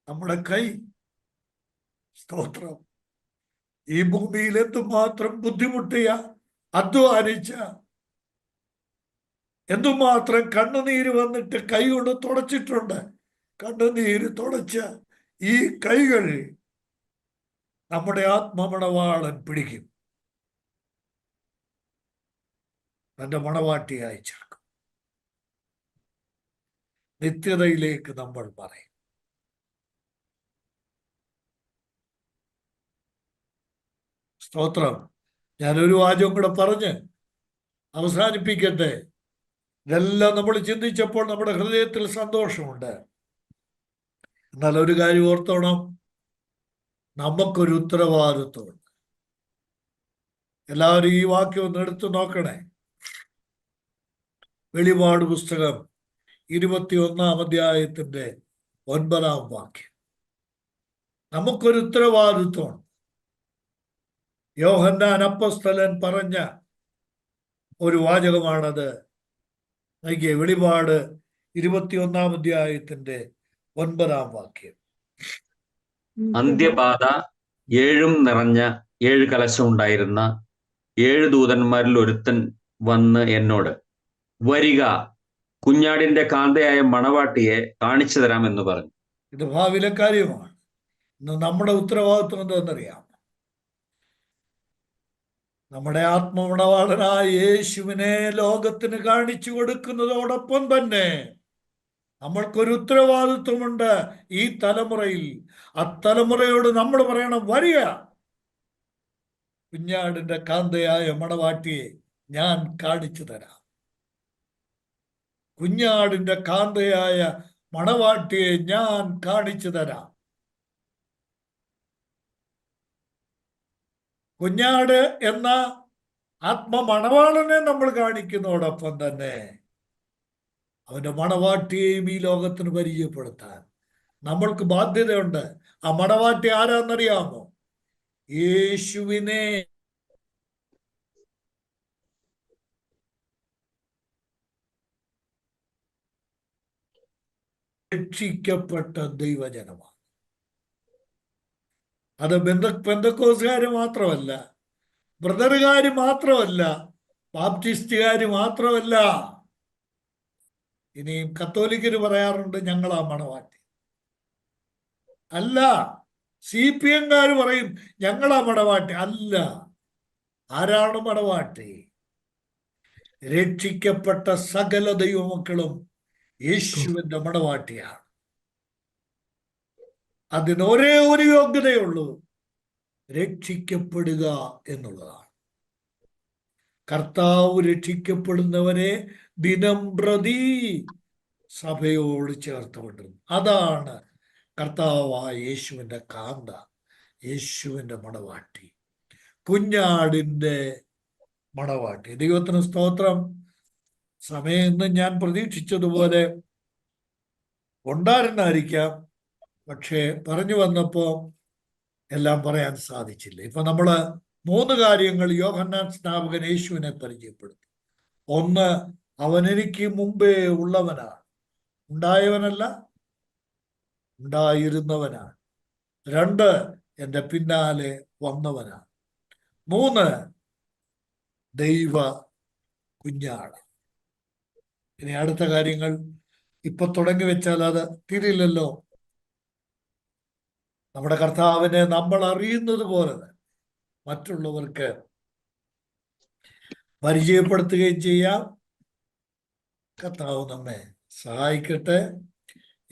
നമ്മുടെ കൈ, സ്തോത്രം, ഈ ഭൂമിയിൽ എന്തുമാത്രം ബുദ്ധിമുട്ടിയ, അധ്വാനിച്ച, എന്തുമാത്രം കണ്ണുനീര് വന്നിട്ട് കൈ കൊണ്ട് തുടച്ചിട്ടുണ്ട്. കണ്ണുനീര് തുടച്ച ഈ കൈകൾ നമ്മുടെ ആത്മമണവാളൻ പിടിക്കും, തന്റെ മണവാട്ടിയായി ചേർക്കും. നിത്യതയിലേക്ക് നമ്മൾ പറയും. സ്തോത്രം. ഞാനൊരു വാചകം കൂടെ പറഞ്ഞ് അവസാനിപ്പിക്കട്ടെ. ഇതെല്ലാം നമ്മൾ ചിന്തിച്ചപ്പോൾ നമ്മുടെ ഹൃദയത്തിൽ സന്തോഷമുണ്ട്. എന്നാൽ ഒരു കാര്യം ഓർത്തോണം, നമുക്കൊരു ഉത്തരവാദിത്വമുണ്ട്. എല്ലാവരും ഈ വാക്യം ഒന്ന് എടുത്തു നോക്കണേ. വെളിപാട് പുസ്തകം 21-ാം അധ്യായത്തിന്റെ 9-ാം വാക്യം. നമുക്കൊരു ഉത്തരവാദിത്വം. യോഹന്നാൻ അപ്പോസ്തലൻ പറഞ്ഞ ഒരു വാചകമാണത്. നോക്കിയേ, വെളിപാട് 21-ാം അധ്യായത്തിന്റെ 9-ാം വാക്യം. അന്ത്യബാധ 7 നിറഞ്ഞ 7 കലശം ഉണ്ടായിരുന്ന 7 ദൂതന്മാരിൽ ഒരുത്തൻ വന്ന് എന്നോട്, വരിക, കുഞ്ഞാടിന്റെ കാന്തയായ മണവാട്ടിയെ കാണിച്ചു തരാം എന്ന് പറഞ്ഞു. ഇത് ഭാവിയിലെ കാര്യമാണ്. ഇന്ന് നമ്മുടെ ഉത്തരവാദിത്വം എന്താണെന്നറിയാം? നമ്മുടെ ആത്മമണവാളനായ യേശുവിനെ ലോകത്തിന് കാണിച്ചു കൊടുക്കുന്നതോടൊപ്പം തന്നെ നമ്മൾക്കൊരു ഉത്തരവാദിത്വമുണ്ട് ഈ തലമുറയിൽ. ആ തലമുറയോട് നമ്മൾ പറയണം, വരിക, കുഞ്ഞാടിന്റെ കാന്തയായ മണവാട്ടിയെ ഞാൻ കാണിച്ചു തരാം. കുഞ്ഞാടിന്റെ കാന്തയായ മണവാട്ടിയെ ഞാൻ കാണിച്ചു തരാം. കുഞ്ഞാട് എന്ന ആത്മമണവാളനെ നമ്മൾ കാണിക്കുന്നതോടൊപ്പം തന്നെ അവന്റെ മണവാട്ടിയെയും ഈ ലോകത്തിന് പരിചയപ്പെടുത്താൻ നമ്മൾക്ക് ബാധ്യതയുണ്ട്. ആ മണവാട്ടി ആരാന്നറിയാമോ? യേശുവിനെ രക്ഷിക്കപ്പെട്ട ദൈവജനമാണ്. അത് പെന്തക്കോസുകാര് മാത്രമല്ല, ബ്രദറുകാര് മാത്രമല്ല, ബാപ്റ്റിസ്റ്റുകാര് മാത്രമല്ല. ഇനിയും കത്തോലിക്കര് പറയാറുണ്ട് ഞങ്ങളാ മണവാട്ടി. അല്ല. CPM-കാര് പറയും ഞങ്ങളാ മണവാട്ടി. അല്ല. ആരാണ് മണവാട്ടി? രക്ഷിക്കപ്പെട്ട സകല ദൈവമക്കളും യേശുവിന്റെ മണവാട്ടിയാണ്. അതിന് ഒരേ ഒരു യോഗ്യതയുള്ളൂ, രക്ഷിക്കപ്പെടുക എന്നുള്ളതാണ്. കർത്താവ് രക്ഷിക്കപ്പെടുന്നവരെ ദിനം പ്രതി സഭയോട് ചേർത്തുകൊണ്ടിരുന്നു. അതാണ് കർത്താവായ യേശുവിന്റെ കാന്ത, യേശുവിന്റെ മണവാട്ടി, കുഞ്ഞാടിന്റെ മണവാട്ടി. ദൈവത്തിന് സ്തോത്രം. സമയം ഇന്ന് ഞാൻ പ്രതീക്ഷിച്ചതുപോലെ ഉണ്ടായിരുന്നായിരിക്കാം, പക്ഷേ പറഞ്ഞു വന്നപ്പോ എല്ലാം പറയാൻ സാധിച്ചില്ല. ഇപ്പൊ നമ്മള് 3 കാര്യങ്ങൾ യോഹന്നാൻ സ്നാപകൻ യേശുവിനെ പരിചയപ്പെടുത്തി. ഒന്ന്, അവൻ എനിക്ക് മുമ്പേ ഉള്ളവനാണ്, ഉണ്ടായവനല്ല, ഉണ്ടായിരുന്നവനാണ്. 2, എൻ്റെ പിന്നാലെ വന്നവനാണ്. 3, ദൈവ കുഞ്ഞാണ്. ഇനി അടുത്ത കാര്യങ്ങൾ ഇപ്പൊ തുടങ്ങി വെച്ചാൽ അത് തിരിയില്ലല്ലോ. നമ്മുടെ കർത്താവിനെ നമ്മൾ അറിയുന്നത് പോലെ മറ്റുള്ളവർക്ക് പരിചയപ്പെടുത്തുകയും ചെയ്യാം. കർത്താവ് നമ്മെ സഹായിക്കട്ടെ.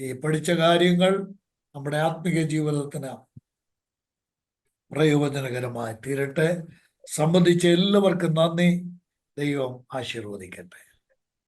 ഈ പഠിച്ച കാര്യങ്ങൾ നമ്മുടെ ആത്മീയ ജീവിതത്തിന് പ്രയോജനകരമായി തീരട്ടെ. സംബന്ധിച്ച എല്ലാവർക്കും നന്ദി. ദൈവം ആശീർവദിക്കട്ടെ.